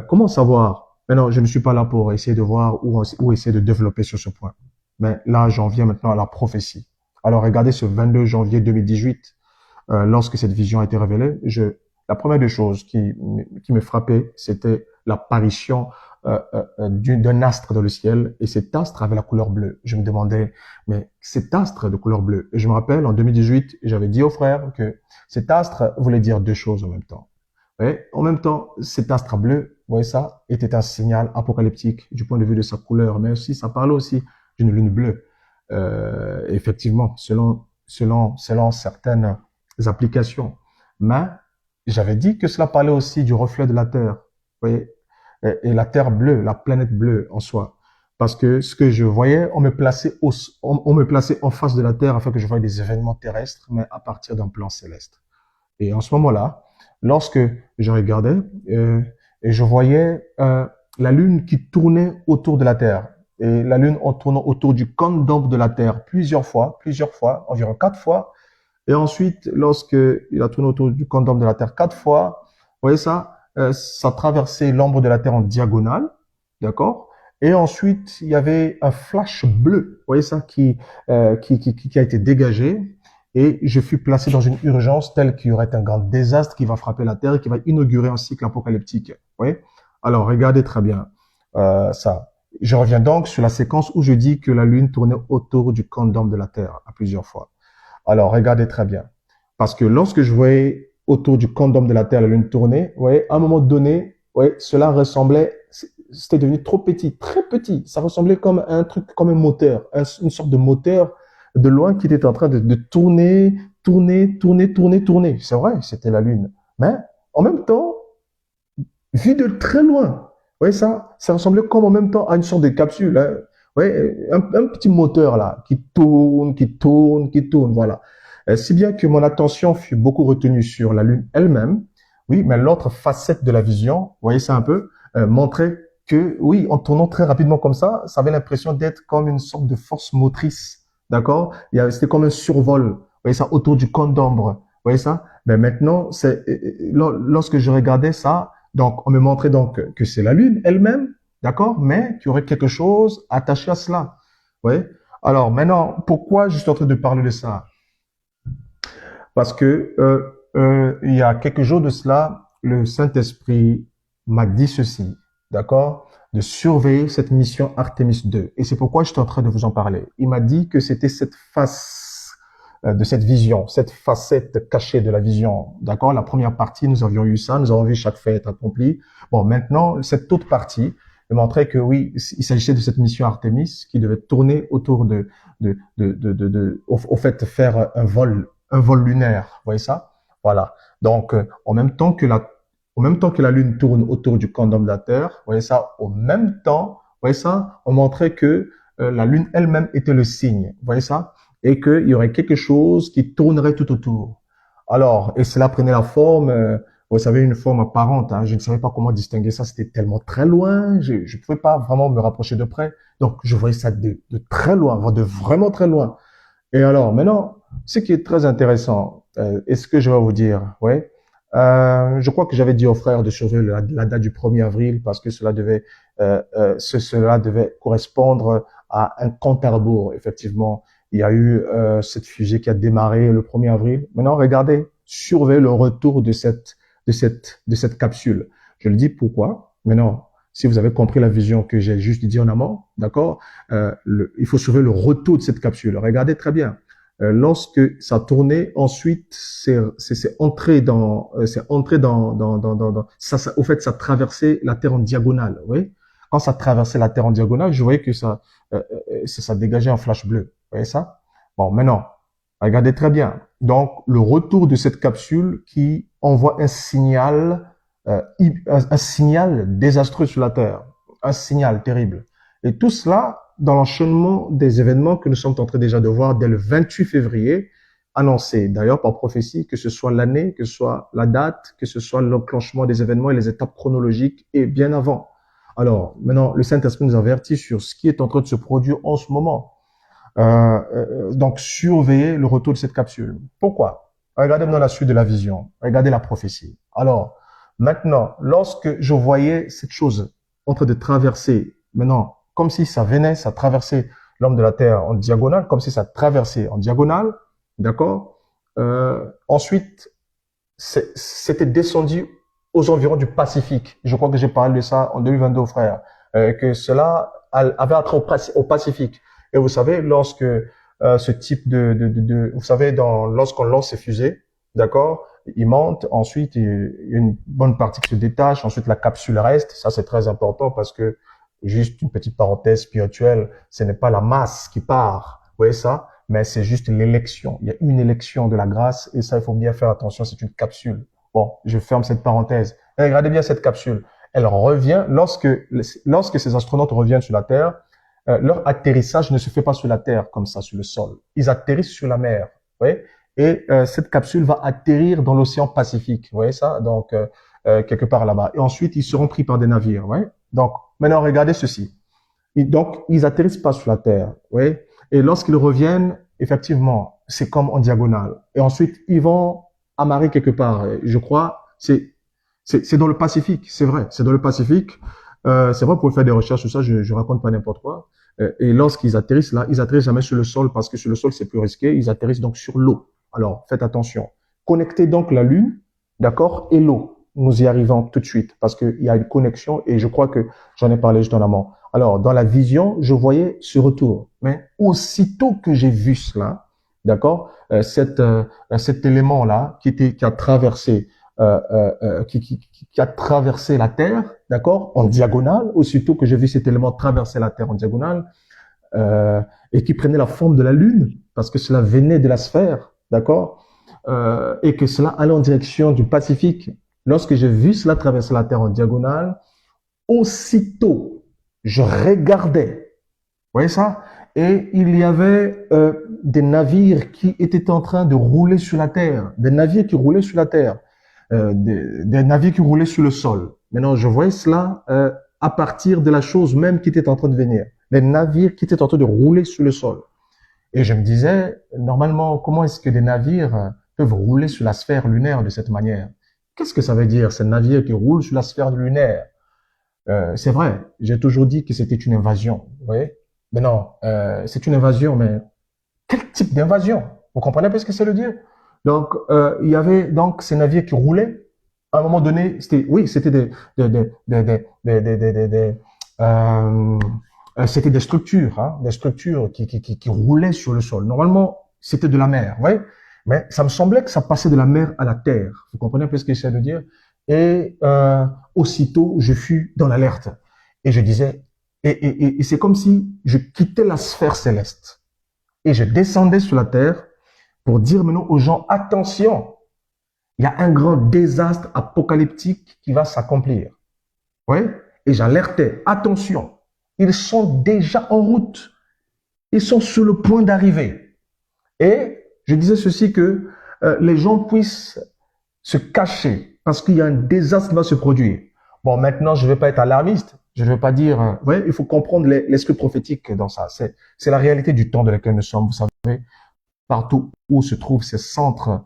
comment savoir? Maintenant, je ne suis pas là pour essayer de voir ou essayer de développer sur ce point. Mais là, j'en viens maintenant à la prophétie. Alors, regardez ce 22 janvier 2018, lorsque cette vision a été révélée, la première des choses qui me frappait, c'était l'apparition d'un astre dans le ciel, et cet astre avait la couleur bleue. Je me demandais, mais cet astre de couleur bleue, et je me rappelle, en 2018, j'avais dit aux frères que cet astre voulait dire deux choses en même temps. Et en même temps, cet astre bleu, vous voyez ça, était un signal apocalyptique du point de vue de sa couleur, mais aussi, ça parlait aussi d'une lune bleue. Effectivement, selon certaines applications. Mais j'avais dit que cela parlait aussi du reflet de la Terre, vous voyez, et la Terre bleue, la planète bleue en soi. Parce que ce que je voyais, on me plaçait en face de la Terre afin que je voie des événements terrestres, mais à partir d'un plan céleste. Et en ce moment-là, lorsque je regardais, et je voyais la Lune qui tournait autour de la Terre. Et la Lune en tournant autour du cône d'ombre de la Terre plusieurs fois, environ 4 fois. Et ensuite, lorsque il a tourné autour du cône d'ombre de la Terre 4 fois, vous voyez ça, ça traversait l'ombre de la Terre en diagonale, d'accord? Et ensuite, il y avait un flash bleu, vous voyez ça, qui a été dégagé. Et je fus placé dans une urgence telle qu'il y aurait un grand désastre qui va frapper la Terre et qui va inaugurer un cycle apocalyptique. Vous voyez? Alors, regardez très bien ça. Je reviens donc sur la séquence où je dis que la Lune tournait autour du cône d'ombre de la Terre à plusieurs fois. Alors, regardez très bien. Parce que lorsque je voyais autour du cône d'ombre de la Terre la Lune tourner, vous voyez, à un moment donné, vous voyez, cela ressemblait, c'était devenu trop petit, très petit. Ça ressemblait comme un truc, comme un moteur, une sorte de moteur de loin qui était en train de tourner. C'est vrai, c'était la Lune. Mais en même temps, vu de très loin, vous voyez ça ressemblait comme en même temps à une sorte de capsule. Hein. Vous voyez, un petit moteur là, qui tourne, voilà. Si bien que mon attention fut beaucoup retenue sur la Lune elle-même, oui, mais l'autre facette de la vision, vous voyez ça un peu, montrait que, oui, en tournant très rapidement comme ça avait l'impression d'être comme une sorte de force motrice. D'accord? C'était comme un survol. Vous voyez ça, autour du cône d'ombre. Vous voyez ça? Ben maintenant, lorsque je regardais ça, donc, on me montrait donc que c'est la Lune elle-même, d'accord? Mais qu'il y aurait quelque chose attaché à cela. Vous voyez? Alors, maintenant, pourquoi je suis en train de parler de ça? Parce que, il y a quelques jours de cela, le Saint-Esprit m'a dit ceci, d'accord, de surveiller cette mission Artemis 2. Et c'est pourquoi je suis en train de vous en parler. Il m'a dit que c'était cette face de cette vision, cette facette cachée de la vision, d'accord. La première partie, nous avions eu ça, nous avons vu chaque fait être accompli. Bon, maintenant, cette autre partie montrait que oui, il s'agissait de cette mission Artemis qui devait tourner autour au fait, faire un vol lunaire. Vous voyez ça? Voilà. Donc, en même temps que la Lune tourne autour du condom de la Terre, vous voyez ça, au même temps, vous voyez ça, on montrait que la Lune elle-même était le signe, vous voyez ça, et qu'il y aurait quelque chose qui tournerait tout autour. Alors, et cela prenait la forme, vous savez, une forme apparente, hein, je ne savais pas comment distinguer ça, c'était tellement très loin, je ne pouvais pas vraiment me rapprocher de près, donc je voyais ça de très loin, de vraiment très loin. Et alors, maintenant, ce qui est très intéressant, et ce que je vais vous dire, ouais, je crois que j'avais dit aux frères de surveiller la date du 1er avril parce que cela devait correspondre à un compte à rebours. Effectivement, il y a eu cette fusée qui a démarré le 1er avril. Maintenant, regardez, surveillez le retour de cette capsule. Je le dis pourquoi. Maintenant, si vous avez compris la vision que j'ai juste dit en amont, d'accord, il faut surveiller le retour de cette capsule. Regardez très bien. Lorsque ça tournait, ensuite c'est entré ça, au fait, ça traversait la Terre en diagonale. Vous voyez, quand ça traversait la Terre en diagonale, je voyais que ça dégageait un flash bleu. Vous voyez ça? Bon, maintenant, regardez très bien. Donc, le retour de cette capsule qui envoie un signal désastreux sur la Terre, un signal terrible. Et tout cela dans l'enchaînement des événements que nous sommes en train déjà de voir dès le 28 février, annoncé d'ailleurs par prophétie, que ce soit l'année, que ce soit la date, que ce soit l'enclenchement des événements et les étapes chronologiques et bien avant. Alors, maintenant, le Saint-Esprit nous avertit sur ce qui est en train de se produire en ce moment. Donc, surveillez le retour de cette capsule. Pourquoi? Regardez maintenant la suite de la vision. Regardez la prophétie. Alors, maintenant, lorsque je voyais cette chose en train de traverser, maintenant, comme si ça venait, ça traversait l'homme de la Terre en diagonale, comme si ça traversait en diagonale, d'accord. Ensuite, c'était descendu aux environs du Pacifique. Je crois que j'ai parlé de ça en 2022, frère, que cela avait attrait au Pacifique. Et vous savez, lorsque ce type vous savez, lorsqu'on lance ces fusées, d'accord, il monte, ensuite il y a une bonne partie qui se détache, ensuite la capsule reste. Ça, c'est très important parce que juste une petite parenthèse spirituelle, ce n'est pas la masse qui part, vous voyez ça, mais c'est juste l'élection. Il y a une élection de la grâce et ça, il faut bien faire attention, c'est une capsule. Bon, je ferme cette parenthèse. Et regardez bien cette capsule. Elle revient lorsque ces astronautes reviennent sur la Terre, leur atterrissage ne se fait pas sur la Terre comme ça, sur le sol. Ils atterrissent sur la mer, vous voyez, et cette capsule va atterrir dans l'océan Pacifique, vous voyez ça, donc quelque part là-bas. Et ensuite, ils seront pris par des navires, vous voyez. Donc, maintenant, regardez ceci. Donc, ils atterrissent pas sur la Terre, oui. Et lorsqu'ils reviennent, effectivement, c'est comme en diagonale. Et ensuite, ils vont amarrer quelque part. Je crois, c'est dans le Pacifique, c'est vrai, c'est dans le Pacifique. C'est vrai, pour faire des recherches sur ça, je raconte pas n'importe quoi. Et lorsqu'ils atterrissent là, ils atterrissent jamais sur le sol parce que sur le sol, c'est plus risqué. Ils atterrissent donc sur l'eau. Alors, faites attention. Connectez donc la Lune, d'accord, et l'eau. Nous y arrivons tout de suite parce qu'il y a une connexion et je crois que j'en ai parlé juste en amont. Alors, dans la vision, je voyais ce retour. Mais aussitôt que j'ai vu cela, d'accord, cet élément-là qui a traversé, qui a traversé la Terre, d'accord, en diagonale, aussitôt que j'ai vu cet élément traverser la Terre en diagonale, et qui prenait la forme de la Lune, parce que cela venait de la sphère, d'accord, et que cela allait en direction du Pacifique. Lorsque j'ai vu cela traverser la Terre en diagonale, aussitôt, je regardais, vous voyez ça? Et il y avait des navires qui étaient en train de rouler sur la Terre, des navires qui roulaient sur la Terre, des navires qui roulaient sur le sol. Maintenant, je voyais cela à partir de la chose même qui était en train de venir, les navires qui étaient en train de rouler sur le sol. Et je me disais, normalement, comment est-ce que des navires peuvent rouler sur la sphère lunaire de cette manière? Qu'est-ce que ça veut dire, ces navires qui roulent sur la sphère lunaire? C'est vrai, j'ai toujours dit que c'était une invasion, vous voyez? Mais non, c'est une invasion, mais quel type d'invasion? Vous comprenez un peu ce que c'est le dire? Donc, il y avait donc ces navires qui roulaient, À un moment donné, c'était, oui, c'était euh, c'était des structures, hein, des structures qui roulaient sur le sol. Normalement, c'était de la mer, ouais. Mais ça me semblait que ça passait de la mer à la terre. Vous comprenez un peu ce que j'essaie de dire? Et aussitôt, je fus dans l'alerte. Et je disais, et c'est comme si je quittais la sphère céleste et je descendais sur la terre pour dire maintenant aux gens, attention, il y a un grand désastre apocalyptique qui va s'accomplir. Oui. Et j'alertais, attention, ils sont déjà en route. Ils sont sur le point d'arriver. Et je disais ceci que les gens puissent se cacher parce qu'il y a un désastre qui va se produire. Bon, maintenant, je ne vais pas être alarmiste. Je ne vais pas dire, ouais, il faut comprendre l'esprit prophétique dans ça. C'est la réalité du temps dans lequel nous sommes. Vous savez, partout où se trouvent ces centres.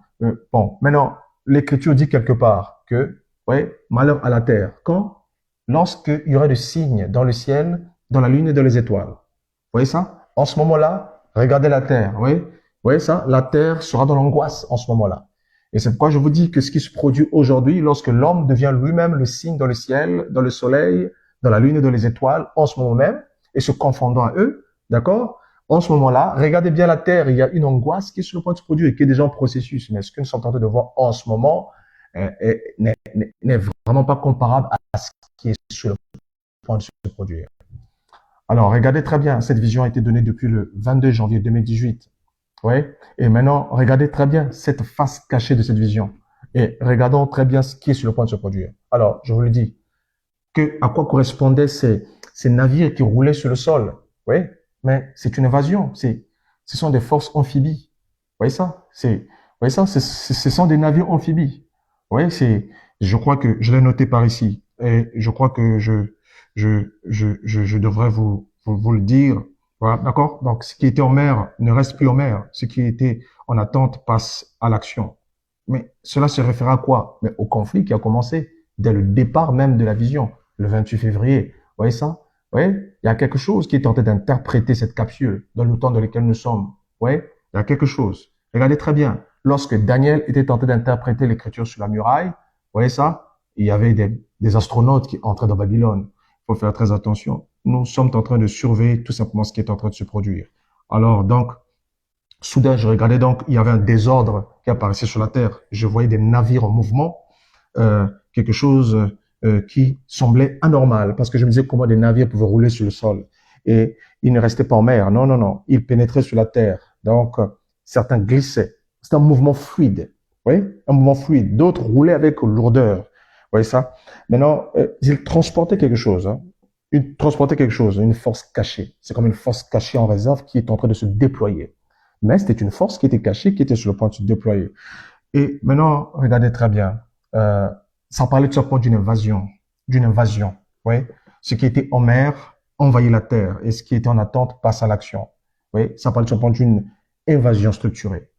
Bon, maintenant, l'Écriture dit quelque part que, ouais, malheur à la terre. Quand? Lorsqu'il y aura des signes dans le ciel, dans la lune et dans les étoiles. Vous voyez ça? En ce moment-là, regardez la terre. Oui, vous voyez ça? La terre sera dans l'angoisse en ce moment-là. Et c'est pourquoi je vous dis que ce qui se produit aujourd'hui, lorsque l'homme devient lui-même le signe dans le ciel, dans le soleil, dans la lune et dans les étoiles, en ce moment même, et se confondant à eux, d'accord? En ce moment-là, regardez bien la terre, il y a une angoisse qui est sur le point de se produire et qui est déjà en processus. Mais ce que nous sommes en train de voir en ce moment n'est vraiment pas comparable à ce qui est sur le point de se produire. Alors, regardez très bien, cette vision a été donnée depuis le 22 janvier 2018. Oui. Et maintenant, regardez très bien cette face cachée de cette vision. Et regardons très bien ce qui est sur le point de se produire. Alors, je vous le dis, à quoi correspondaient ces navires qui roulaient sur le sol? Oui. Mais c'est une invasion. Ce sont des forces amphibies. Vous voyez ça? Vous voyez ça? Ce sont des navires amphibies. Vous voyez, je crois que je l'ai noté par ici. Et je crois que je devrais vous le dire. Voilà, d'accord? Donc, ce qui était en mer ne reste plus en mer. Ce qui était en attente passe à l'action. Mais cela se réfère à quoi? Mais au conflit qui a commencé dès le départ même de la vision, le 28 février. Vous voyez ça? Oui, il y a quelque chose qui est tenté d'interpréter cette capsule dans le temps dans lequel nous sommes. Oui, il y a quelque chose. Regardez très bien. Lorsque Daniel était tenté d'interpréter l'écriture sur la muraille, vous voyez ça? Il y avait des astronautes qui entraient dans Babylone. Il faut faire très attention. Nous sommes en train de surveiller tout simplement ce qui est en train de se produire. Alors, donc, soudain, je regardais donc, il y avait un désordre qui apparaissait sur la terre. Je voyais des navires en mouvement, quelque chose qui semblait anormal, parce que je me disais comment des navires pouvaient rouler sur le sol. Et ils ne restaient pas en mer. Non, non, non. Ils pénétraient sur la terre. Donc, certains glissaient. C'est un mouvement fluide. Oui, un mouvement fluide. D'autres roulaient avec lourdeur. Vous voyez ça? Maintenant, ils transportaient quelque chose. Hein. Ils transportaient quelque chose, une force cachée. C'est comme une force cachée en réserve qui est en train de se déployer. Mais c'était une force qui était cachée, qui était sur le point de se déployer. Et maintenant, regardez très bien. Ça parlait tout simplement d'une invasion. D'une invasion. Oui. Ce qui était en mer envahit la terre et ce qui était en attente passe à l'action. Oui. Ça parlait tout simplement d'une invasion structurée.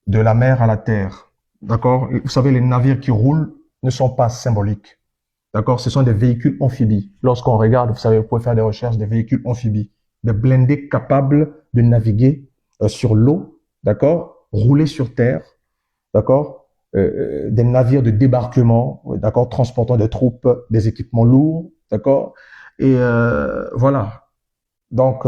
De la mer à la terre. D'accord? Vous savez, les navires qui roulent ne sont pas symboliques. D'accord? Ce sont des véhicules amphibies. Lorsqu'on regarde, vous savez, vous pouvez faire des recherches, des véhicules amphibies. Des blindés capables de naviguer sur l'eau. D'accord? Rouler sur terre. D'accord? Des navires de débarquement, d'accord, transportant des troupes, des équipements lourds, d'accord, et voilà. Donc,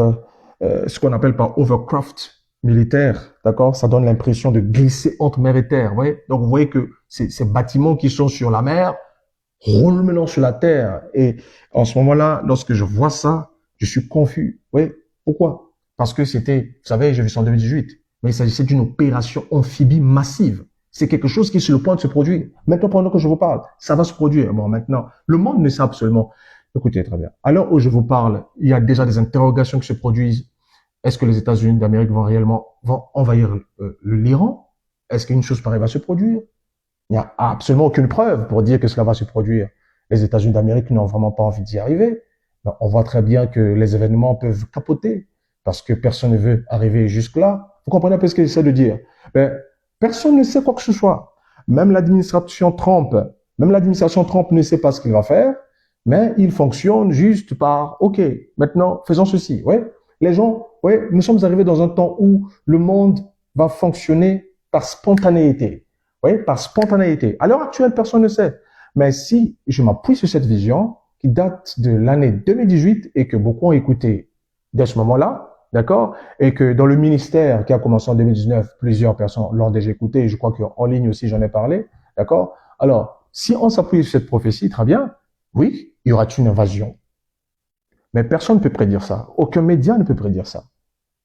ce qu'on appelle par overcraft militaire, d'accord, ça donne l'impression de glisser entre mer et terre, vous voyez. Donc, vous voyez que ces bâtiments qui sont sur la mer roulent maintenant sur la terre. Et en ce moment-là, lorsque je vois ça, je suis confus. Vous voyez, pourquoi? Parce que c'était, vous savez, j'ai vu ça en 2018, mais il s'agissait d'une opération amphibie massive. C'est quelque chose qui est sur le point de se produire. Maintenant, pendant que je vous parle, ça va se produire. Bon, maintenant, le monde ne sait absolument. Écoutez, très bien. À l'heure où je vous parle, il y a déjà des interrogations qui se produisent. Est-ce que les États-Unis d'Amérique vont envahir l'Iran? Est-ce qu'une chose pareille va se produire? Il n'y a absolument aucune preuve pour dire que cela va se produire. Les États-Unis d'Amérique n'ont vraiment pas envie d'y arriver. On voit très bien que les événements peuvent capoter parce que personne ne veut arriver jusque-là. Vous comprenez un peu ce que j'essaie de dire? Personne ne sait quoi que ce soit. Même l'administration Trump ne sait pas ce qu'il va faire, mais il fonctionne juste par, OK, maintenant, faisons ceci. Ouais. Les gens, ouais, nous sommes arrivés dans un temps où le monde va fonctionner par spontanéité. Oui, par spontanéité. À l'heure actuelle, personne ne sait. Mais si je m'appuie sur cette vision qui date de l'année 2018 et que beaucoup ont écouté dès ce moment-là, d'accord, et que dans le ministère qui a commencé en 2019, plusieurs personnes l'ont déjà écouté, et je crois qu'en ligne aussi j'en ai parlé, d'accord. Alors, si on s'appuie sur cette prophétie, très bien, oui, il y aura une invasion. Mais personne ne peut prédire ça. Aucun média ne peut prédire ça.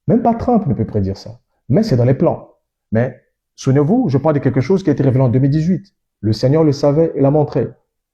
Même pas Trump ne peut prédire ça. Mais c'est dans les plans. Mais souvenez-vous, je parle de quelque chose qui a été révélé en 2018. Le Seigneur le savait et l'a montré.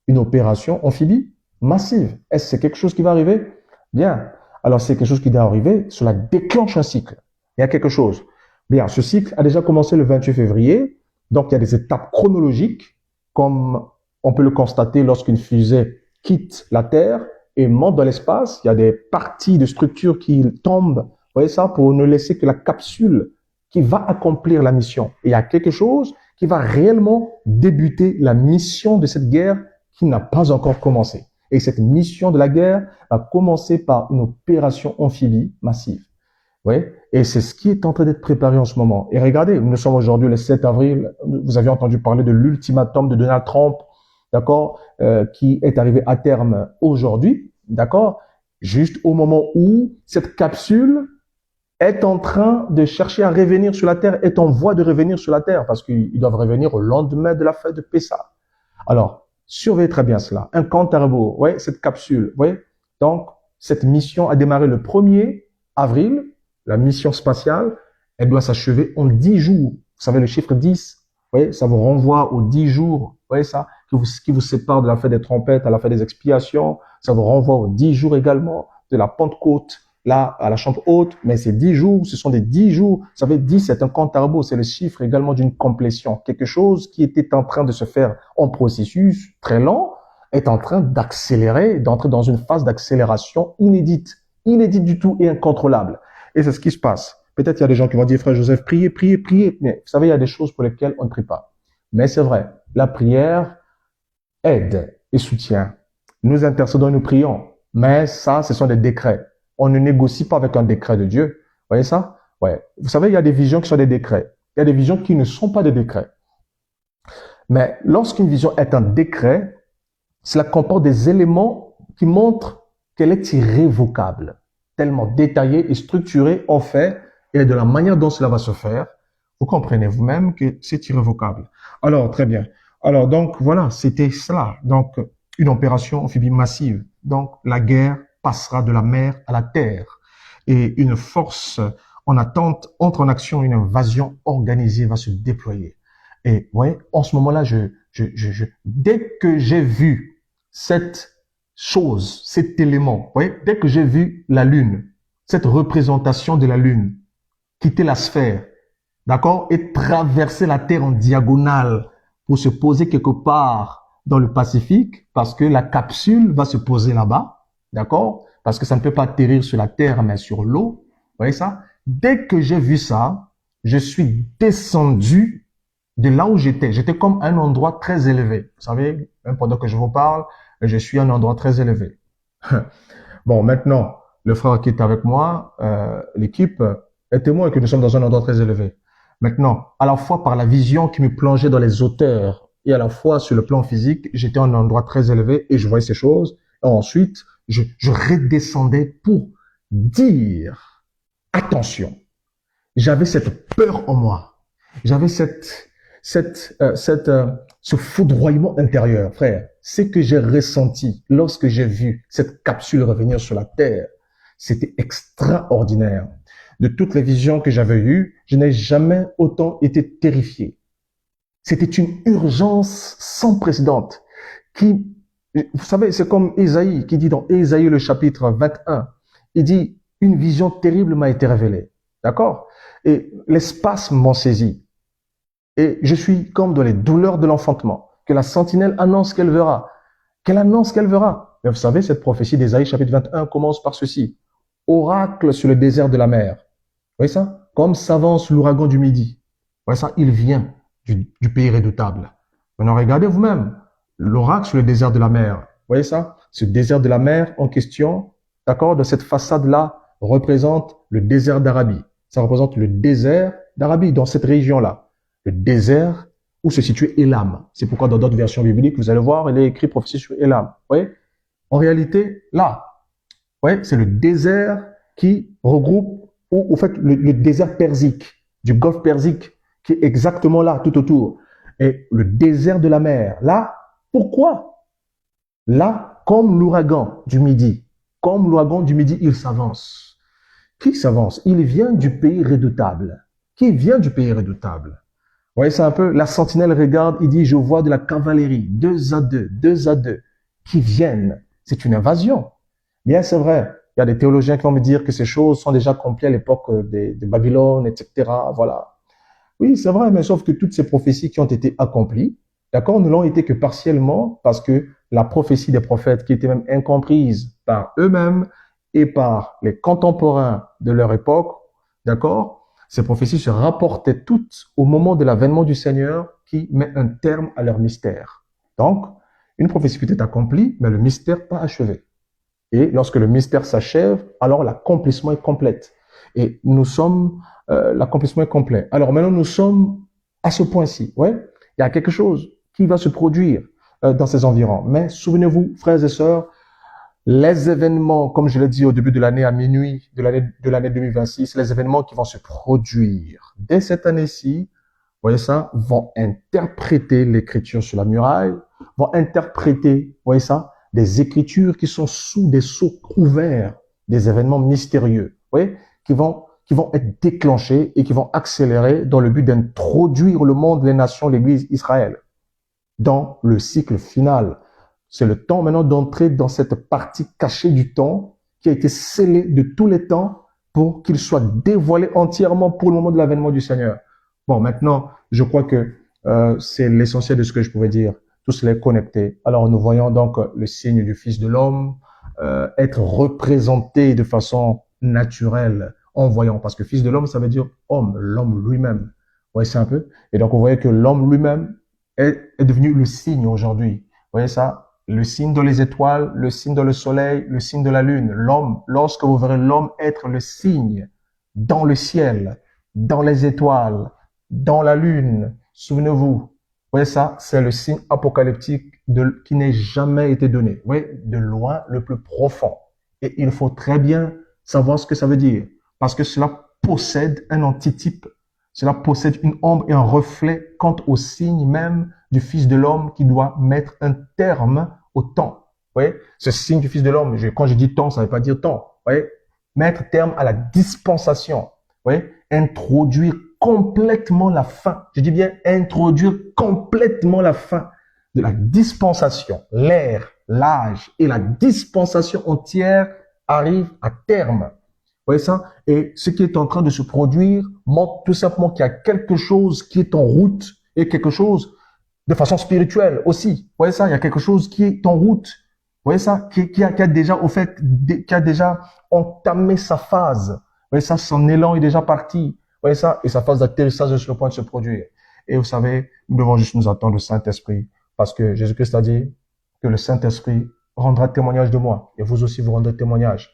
Une opération amphibie massive. Est-ce que c'est quelque chose qui va arriver? Bien. Alors c'est quelque chose qui doit arriver. Cela déclenche un cycle. Il y a quelque chose. Bien, ce cycle a déjà commencé le 28 février. Donc il y a des étapes chronologiques, comme on peut le constater lorsqu'une fusée quitte la Terre et monte dans l'espace. Il y a des parties de structure qui tombent, vous voyez ça, pour ne laisser que la capsule qui va accomplir la mission. Et il y a quelque chose qui va réellement débuter la mission de cette guerre qui n'a pas encore commencé. Et cette mission de la guerre va commencer par une opération amphibie massive. Oui, et c'est ce qui est en train d'être préparé en ce moment. Et regardez, nous sommes aujourd'hui le 7 avril, vous avez entendu parler de l'ultimatum de Donald Trump, d'accord, qui est arrivé à terme aujourd'hui, d'accord, juste au moment où cette capsule est en train de chercher à revenir sur la Terre, est en voie de revenir sur la Terre, parce qu'ils doivent revenir au lendemain de la fête de Pessah. Alors, surveillez très bien cela. Un compte à rebours, ouais, cette capsule, vous voyez. Donc, cette mission a démarré le 1er avril, la mission spatiale, elle doit s'achever en 10 jours. Vous savez, le chiffre 10, vous voyez, ça vous renvoie aux 10 jours, vous voyez ça, qui vous sépare de la fête des trompettes à la fête des expiations. Ça vous renvoie aux 10 jours également, de la Pentecôte, là, à la chambre haute. Mais ces 10 jours, ce sont des 10 jours. Vous savez, 10, c'est un compte à rebours, c'est le chiffre également d'une complétion. Quelque chose qui était en train de se faire en processus très lent est en train d'accélérer, d'entrer dans une phase d'accélération inédite du tout et incontrôlable. Et c'est ce qui se passe. Peut-être il y a des gens qui vont dire, frère Joseph, priez, priez, priez. Mais vous savez, il y a des choses pour lesquelles on ne prie pas. Mais c'est vrai, la prière aide et soutient. Nous intercédons et nous prions. Mais ça, ce sont des décrets. On ne négocie pas avec un décret de Dieu. Vous voyez ça? Ouais. Vous savez, il y a des visions qui sont des décrets. Il y a des visions qui ne sont pas des décrets. Mais lorsqu'une vision est un décret, cela comporte des éléments qui montrent qu'elle est irrévocable, tellement détaillée et structurée en fait, et de la manière dont cela va se faire, vous comprenez vous-même que c'est irrévocable. Alors, très bien. Alors, donc, voilà, c'était cela. Donc, une opération amphibie massive. Donc, la guerre passera de la mer à la terre. Et une force en attente entre en action, une invasion organisée va se déployer. Et, vous voyez, en ce moment-là, dès que j'ai vu cette chose, cet élément, vous voyez, dès que j'ai vu la Lune, cette représentation de la Lune, quitter la sphère, d'accord, et traverser la Terre en diagonale pour se poser quelque part dans le Pacifique, parce que la capsule va se poser là-bas, d'accord, parce que ça ne peut pas atterrir sur la Terre, mais sur l'eau, vous voyez ça? Dès que j'ai vu ça, je suis descendu de là où j'étais. J'étais comme à un endroit très élevé. Vous savez, même pendant que je vous parle, je suis à un endroit très élevé. Bon, maintenant, le frère qui est avec moi, l'équipe, est témoin que nous sommes dans un endroit très élevé. Maintenant, à la fois par la vision qui me plongeait dans les hauteurs et à la fois sur le plan physique, j'étais à un endroit très élevé et je voyais ces choses. Et ensuite, je redescendais pour dire, attention, j'avais cette peur en moi. J'avais ce foudroiement intérieur, frère. Ce que j'ai ressenti lorsque j'ai vu cette capsule revenir sur la Terre, c'était extraordinaire. De toutes les visions que j'avais eues, je n'ai jamais autant été terrifié. C'était une urgence sans précédent qui, vous savez, c'est comme Ésaïe qui dit dans Ésaïe le chapitre 21, il dit, une vision terrible m'a été révélée. D'accord? Et l'espace m'en saisit. Et je suis comme dans les douleurs de l'enfantement, que la sentinelle annonce qu'elle verra. Qu'elle annonce qu'elle verra. Mais vous savez, cette prophétie d'Ésaïe chapitre 21 commence par ceci. Oracle sur le désert de la mer. Vous voyez ça? Comme s'avance l'ouragan du midi. Vous voyez ça? Il vient du pays redoutable. Maintenant, regardez vous-même. L'oracle sur le désert de la mer. Vous voyez ça? Ce désert de la mer en question, d'accord, de cette façade-là, représente le désert d'Arabie. Ça représente le désert d'Arabie dans cette région-là. Le désert où se situe Élam. C'est pourquoi dans d'autres versions bibliques, vous allez voir, il est écrit prophétie sur Élam. Vous voyez? En réalité, là, ouais, c'est le désert qui regroupe, ou au fait, le désert persique, du golfe persique, qui est exactement là, tout autour. Et le désert de la mer. Là, pourquoi? Là, comme l'ouragan du Midi, il s'avance. Qui s'avance? Il vient du pays redoutable. Qui vient du pays redoutable? Vous voyez, c'est un peu, la sentinelle regarde, il dit, je vois de la cavalerie, 2 à 2, qui viennent. C'est une invasion. Bien, c'est vrai. Il y a des théologiens qui vont me dire que ces choses sont déjà accomplies à l'époque de Babylone, etc. Voilà. Oui, c'est vrai, mais sauf que toutes ces prophéties qui ont été accomplies, d'accord, ne l'ont été que partiellement parce que la prophétie des prophètes qui était même incomprise par eux-mêmes et par les contemporains de leur époque, d'accord, ces prophéties se rapportaient toutes au moment de l'avènement du Seigneur qui met un terme à leur mystère. Donc, une prophétie peut être accomplie, mais le mystère pas achevé. Et lorsque le mystère s'achève, alors l'accomplissement est complet. Et nous sommes, l'accomplissement est complet. Alors maintenant, nous sommes à ce point-ci. Ouais, il y a quelque chose qui va se produire dans ces environs. Mais souvenez-vous, frères et sœurs, les événements, comme je l'ai dit au début de l'année à minuit de l'année 2026, les événements qui vont se produire dès cette année-ci, vous voyez ça, vont interpréter l'écriture sur la muraille, vont interpréter, vous voyez ça, des écritures qui sont sous des sceaux ouverts, des événements mystérieux, vous voyez, qui vont être déclenchés et qui vont accélérer dans le but d'introduire le monde, les nations, l'Église, Israël, dans le cycle final. C'est le temps maintenant d'entrer dans cette partie cachée du temps qui a été scellée de tous les temps pour qu'il soit dévoilé entièrement pour le moment de l'avènement du Seigneur. Bon, maintenant, je crois que c'est l'essentiel de ce que je pouvais dire. Tout cela est connecté. Alors, nous voyons donc le signe du Fils de l'homme être représenté de façon naturelle en voyant. Parce que Fils de l'homme, ça veut dire homme, l'homme lui-même. Vous voyez ça un peu? Et donc, vous voyez que l'homme lui-même est devenu le signe aujourd'hui. Vous voyez ça? Le signe dans les étoiles, le signe dans le soleil, le signe de la lune. L'homme, lorsque vous verrez l'homme être le signe dans le ciel, dans les étoiles, dans la lune, souvenez-vous, vous voyez ça, c'est le signe apocalyptique qui n'a jamais été donné. Vous voyez, de loin, le plus profond. Et il faut très bien savoir ce que ça veut dire, parce que cela possède un antitype, cela possède une ombre et un reflet quant au signe même du Fils de l'homme qui doit mettre un terme au temps. Vous voyez, ce signe du Fils de l'homme, quand je dis temps, ça ne veut pas dire temps. Vous voyez, mettre terme à la dispensation. Vous voyez, introduire complètement la fin. Je dis bien introduire complètement la fin de la dispensation. L'ère, l'âge et la dispensation entière arrivent à terme. Vous voyez ça? Et ce qui est en train de se produire montre tout simplement qu'il y a quelque chose qui est en route et quelque chose de façon spirituelle aussi. Vous voyez ça? Il y a quelque chose qui est en route. Vous voyez ça? Qui a déjà, au fait, qui a déjà entamé sa phase. Vous voyez ça? Son élan est déjà parti. Vous voyez ça? Et sa phase d'atterrissage est sur le point de se produire. Et vous savez, nous devons juste nous attendre au Saint-Esprit. Parce que Jésus-Christ a dit que le Saint-Esprit rendra témoignage de moi. Et vous aussi, vous rendrez témoignage.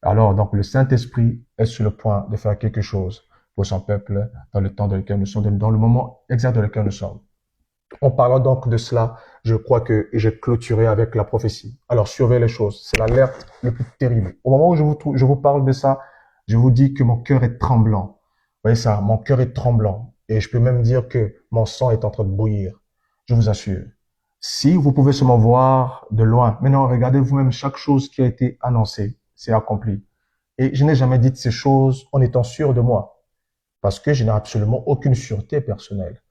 Alors, donc, le Saint-Esprit est sur le point de faire quelque chose pour son peuple dans le temps dans lequel nous sommes, dans le moment exact dans lequel nous sommes. En parlant donc de cela, je crois que j'ai clôturé avec la prophétie. Alors, surveillez les choses. C'est l'alerte le plus terrible. Au moment où je vous parle de ça, je vous dis que mon cœur est tremblant. Vous voyez ça? Mon cœur est tremblant. Et je peux même dire que mon sang est en train de bouillir. Je vous assure. Si vous pouvez seulement voir de loin, maintenant regardez vous-même chaque chose qui a été annoncée, c'est accompli. Et je n'ai jamais dit ces choses en étant sûr de moi, parce que je n'ai absolument aucune sûreté personnelle.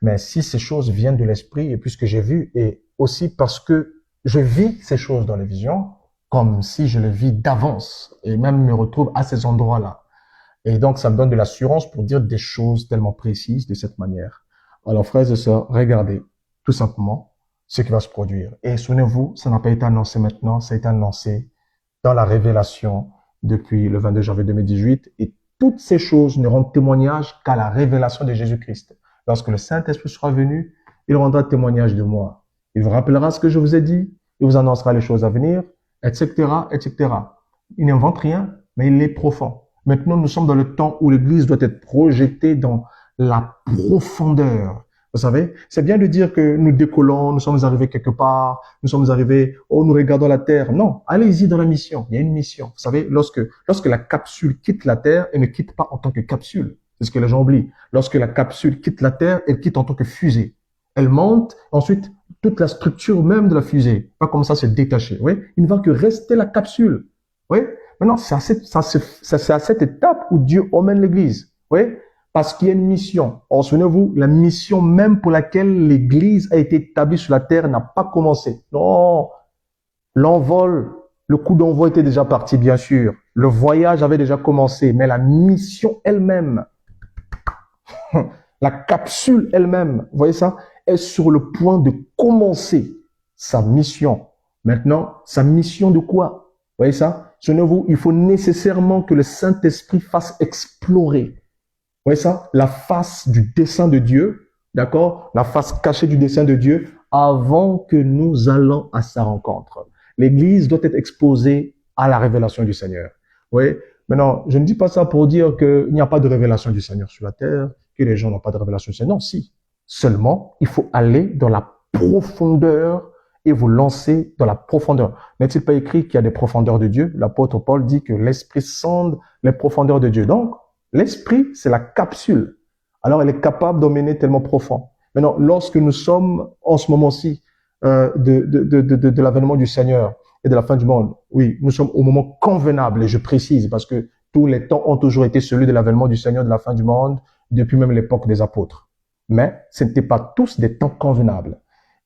Mais si ces choses viennent de l'esprit, et puisque j'ai vu, et aussi parce que je vis ces choses dans les visions, comme si je les vis d'avance, et même me retrouve à ces endroits-là. Et donc, ça me donne de l'assurance pour dire des choses tellement précises de cette manière. Alors, frères et sœurs, regardez tout simplement ce qui va se produire. Et souvenez-vous, ça n'a pas été annoncé maintenant, ça a été annoncé dans la révélation depuis le 22 janvier 2018. Et toutes ces choses ne rendent témoignage qu'à la révélation de Jésus-Christ. Lorsque le Saint-Esprit sera venu, il rendra témoignage de moi. Il vous rappellera ce que je vous ai dit, il vous annoncera les choses à venir, etc., etc. Il n'invente rien, mais il est profond. Maintenant, nous sommes dans le temps où l'Église doit être projetée dans la profondeur. Vous savez, c'est bien de dire que nous décollons, nous sommes arrivés quelque part, nous sommes arrivés, oh, nous regardons la Terre. Non, allez-y dans la mission. Il y a une mission. Vous savez, lorsque la capsule quitte la Terre, elle ne quitte pas en tant que capsule. C'est ce que les gens oublient. Lorsque la capsule quitte la Terre, elle quitte en tant que fusée. Elle monte, ensuite, toute la structure même de la fusée va comme ça se détacher. Oui, il ne va que rester la capsule. Oui, maintenant, c'est à cette étape où Dieu emmène l'Église. Oui, parce qu'il y a une mission. Or, souvenez-vous, la mission même pour laquelle l'Église a été établie sur la terre n'a pas commencé. Non, l'envol, le coup d'envoi était déjà parti, bien sûr. Le voyage avait déjà commencé, mais la mission elle-même, la capsule elle-même, vous voyez ça, est sur le point de commencer sa mission. Maintenant, sa mission de quoi? Vous voyez ça? Souvenez-vous, il faut nécessairement que le Saint-Esprit fasse explorer. Vous voyez ça? La face du dessein de Dieu, d'accord? La face cachée du dessein de Dieu avant que nous allons à sa rencontre. L'Église doit être exposée à la révélation du Seigneur. Vous voyez? Maintenant, je ne dis pas ça pour dire qu'il n'y a pas de révélation du Seigneur sur la terre, que les gens n'ont pas de révélation du Seigneur. Non, si. Seulement, il faut aller dans la profondeur et vous lancer dans la profondeur. N'est-il pas écrit qu'il y a des profondeurs de Dieu? L'apôtre Paul dit que l'Esprit sonde les profondeurs de Dieu. Donc, l'Esprit, c'est la capsule. Alors, elle est capable d'emmener tellement profond. Maintenant, lorsque nous sommes en ce moment-ci de l'avènement du Seigneur et de la fin du monde, oui, nous sommes au moment convenable, et je précise, parce que tous les temps ont toujours été celui de l'avènement du Seigneur, de la fin du monde, depuis même l'époque des apôtres. Mais ce n'étaient pas tous des temps convenables.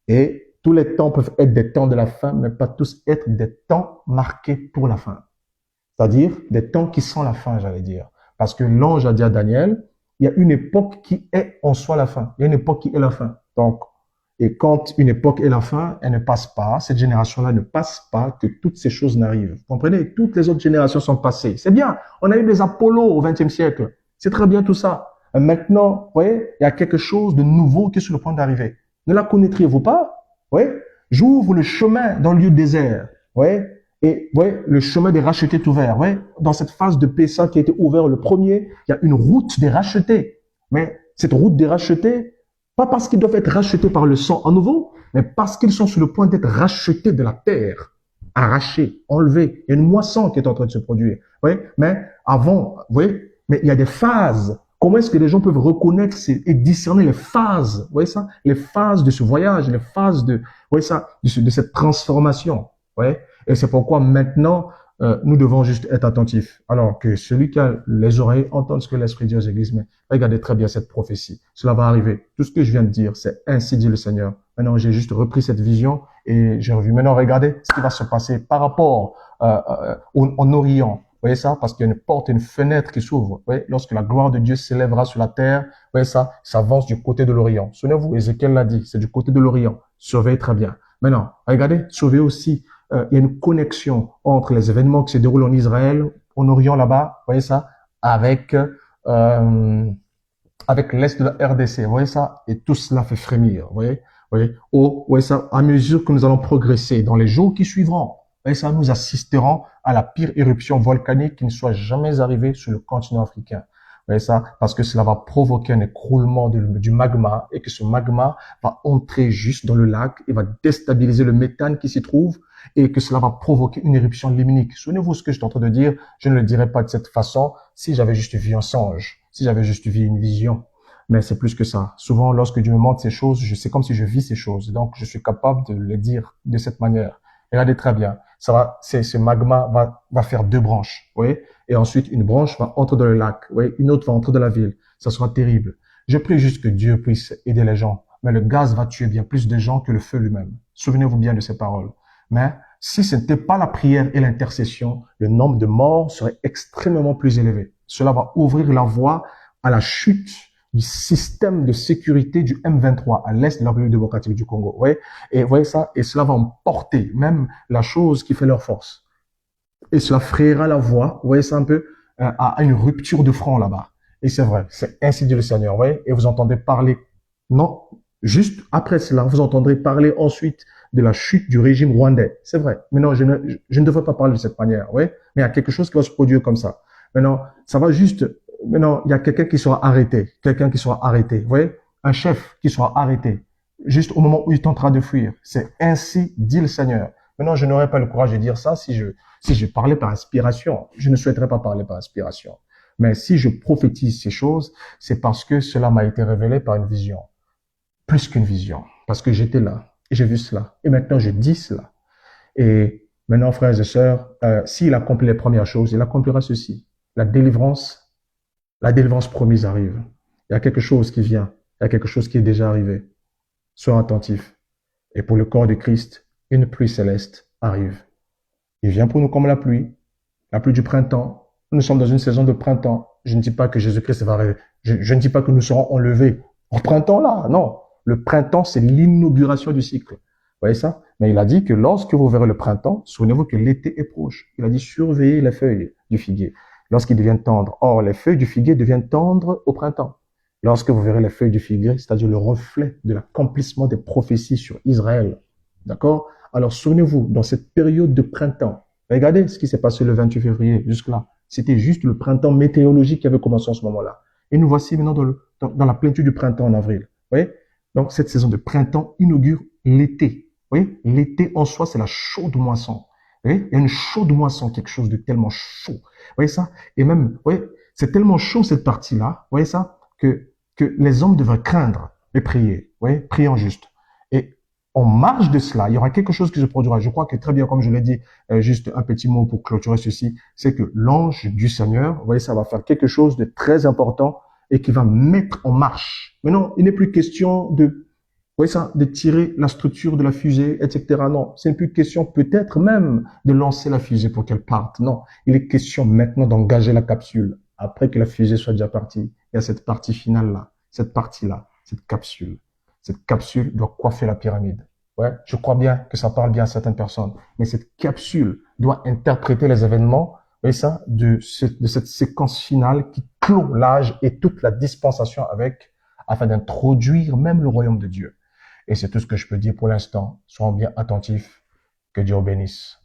Et tous les temps peuvent être des temps de la fin, mais pas tous être des temps marqués pour la fin. C'est-à-dire des temps qui sont la fin, j'allais dire. Parce que l'ange a dit à Daniel, il y a une époque qui est en soi la fin. Il y a une époque qui est la fin. Donc, et quand une époque est la fin, elle ne passe pas, cette génération-là ne passe pas, que toutes ces choses n'arrivent. Vous comprenez? Toutes les autres générations sont passées. C'est bien. On a eu des Apollos au XXe siècle. C'est très bien tout ça. Et maintenant, vous voyez, il y a quelque chose de nouveau qui est sur le point d'arriver. Ne la connaîtriez-vous pas? Vous voyez? J'ouvre le chemin dans le lieu désert. Vous voyez? Et vous voyez, le chemin des rachetés est ouvert. Vous voyez, dans cette phase de Pessa qui a été ouvert le premier, il y a une route des rachetés. Mais cette route des rachetés, pas parce qu'ils doivent être rachetés par le sang à nouveau, mais parce qu'ils sont sur le point d'être rachetés de la terre, arrachés, enlevés. Il y a une moisson qui est en train de se produire. Vous voyez, mais avant, vous voyez, mais il y a des phases. Comment est-ce que les gens peuvent reconnaître et discerner les phases, vous voyez ça, les phases de ce voyage, les phases de, vous voyez ça, de cette transformation, vous voyez. Et c'est pourquoi maintenant, nous devons juste être attentifs. Alors que celui qui a les oreilles entende ce que l'Esprit dit aux églises. Mais regardez très bien cette prophétie. Cela va arriver. Tout ce que je viens de dire, c'est ainsi dit le Seigneur. Maintenant, j'ai juste repris cette vision et j'ai revu. Maintenant, regardez ce qui va se passer par rapport en Orient. Vous voyez ça? Parce qu'il y a une porte, une fenêtre qui s'ouvre. Vous voyez, lorsque la gloire de Dieu s'élèvera sur la terre, vous voyez ça? Ça avance du côté de l'Orient. Souvenez-vous, Ézéchiel l'a dit, c'est du côté de l'Orient. Surveillez très bien. Maintenant, regardez, surveillez aussi. Il y a une connexion entre les événements qui se déroulent en Israël, en Orient là-bas, vous voyez ça, avec l'Est de la RDC, vous voyez ça, et tout cela fait frémir, vous voyez, vous voyez ça, à mesure que nous allons progresser dans les jours qui suivront, vous voyez ça, nous assisterons à la pire éruption volcanique qui ne soit jamais arrivée sur le continent africain. Vous voyez ça, parce que cela va provoquer un écroulement du magma et que ce magma va entrer juste dans le lac et va déstabiliser le méthane qui s'y trouve et que cela va provoquer une éruption liminique. Souvenez-vous ce que je suis en train de dire, je ne le dirais pas de cette façon si j'avais juste vu un songe, si j'avais juste vu une vision. Mais c'est plus que ça. Souvent, lorsque Dieu me montre ces choses, c'est comme si je vis ces choses. Donc, je suis capable de les dire de cette manière. Regardez très bien. Ce magma va faire deux branches, vous voyez? Et ensuite, une branche va entrer dans le lac, vous voyez? Une autre va entrer dans la ville. Ça sera terrible. Je prie juste que Dieu puisse aider les gens. Mais le gaz va tuer bien plus de gens que le feu lui-même. Souvenez-vous bien de ces paroles. Mais si ce n'était pas la prière et l'intercession, le nombre de morts serait extrêmement plus élevé. Cela va ouvrir la voie à la chute du système de sécurité du M23 à l'est de la République démocratique du Congo. Vous voyez? Et vous voyez ça? Et cela va emporter même la chose qui fait leur force. Et cela frayera la voie, vous voyez ça un peu, à une rupture de front là-bas. Et c'est vrai, c'est ainsi dit le Seigneur, vous voyez? Et vous entendez parler, non, juste après cela, vous entendrez parler ensuite de la chute du régime rwandais. C'est vrai. Maintenant, je ne devrais pas parler de cette manière, oui. Mais il y a quelque chose qui va se produire comme ça. Maintenant, ça va juste, maintenant, il y a quelqu'un qui sera arrêté. Quelqu'un qui sera arrêté, vous voyez? un chef qui sera arrêté juste au moment où il tentera de fuir. C'est ainsi dit le Seigneur. Maintenant, je n'aurais pas le courage de dire ça si je parlais par inspiration. Je ne souhaiterais pas parler par inspiration. Mais si je prophétise ces choses, c'est parce que cela m'a été révélé par une vision. Plus qu'une vision. Parce que j'étais là. Et j'ai vu cela. Et maintenant, je dis cela. Et maintenant, frères et sœurs, s'il accomplit les premières choses, il accomplira ceci. La délivrance promise arrive. Il y a quelque chose qui vient. Il y a quelque chose qui est déjà arrivé. Sois attentif. Et pour le corps de Christ, une pluie céleste arrive. Il vient pour nous comme la pluie du printemps. Nous sommes dans une saison de printemps. Je ne dis pas que Jésus-Christ va arriver. Je ne dis pas que nous serons enlevés au printemps là. Non. Le printemps, c'est l'inauguration du cycle. Vous voyez ça? Mais il a dit que lorsque vous verrez le printemps, souvenez-vous que l'été est proche. Il a dit surveillez les feuilles du figuier lorsqu'ils deviennent tendres. Or, les feuilles du figuier deviennent tendres au printemps. Lorsque vous verrez les feuilles du figuier, c'est-à-dire le reflet de l'accomplissement des prophéties sur Israël. D'accord? Alors, souvenez-vous, dans cette période de printemps, regardez ce qui s'est passé le 28 février jusque-là. C'était juste le printemps météorologique qui avait commencé en ce moment-là. Et nous voici maintenant dans la plénitude du printemps en avril. Vous voyez? Donc, cette saison de printemps inaugure l'été. Vous voyez? L'été en soi, c'est la chaude moisson. Vous voyez? Il y a une chaude moisson, quelque chose de tellement chaud. Vous voyez ça? Et même, vous voyez, c'est tellement chaud cette partie-là. Vous voyez ça? Que les hommes devraient craindre et prier. Vous voyez? Prier en juste. Et en marge de cela, il y aura quelque chose qui se produira. Je crois que très bien, comme je l'ai dit, juste un petit mot pour clôturer ceci, c'est que l'ange du Seigneur, vous voyez, ça va faire quelque chose de très important et qui va mettre en marche. Mais non, il n'est plus question vous voyez ça, de tirer la structure de la fusée, etc. Non, c'est plus question peut-être même de lancer la fusée pour qu'elle parte. Non, il est question maintenant d'engager la capsule. Après que la fusée soit déjà partie, il y a cette partie finale-là, cette partie-là, cette capsule. Cette capsule doit coiffer la pyramide. Ouais, je crois bien que ça parle bien à certaines personnes. Mais cette capsule doit interpréter les événements, vous voyez ça, de cette séquence finale qui clôt l'âge et toute la dispensation avec, afin d'introduire même le royaume de Dieu. Et c'est tout ce que je peux dire pour l'instant. Soyons bien attentifs. Que Dieu vous bénisse.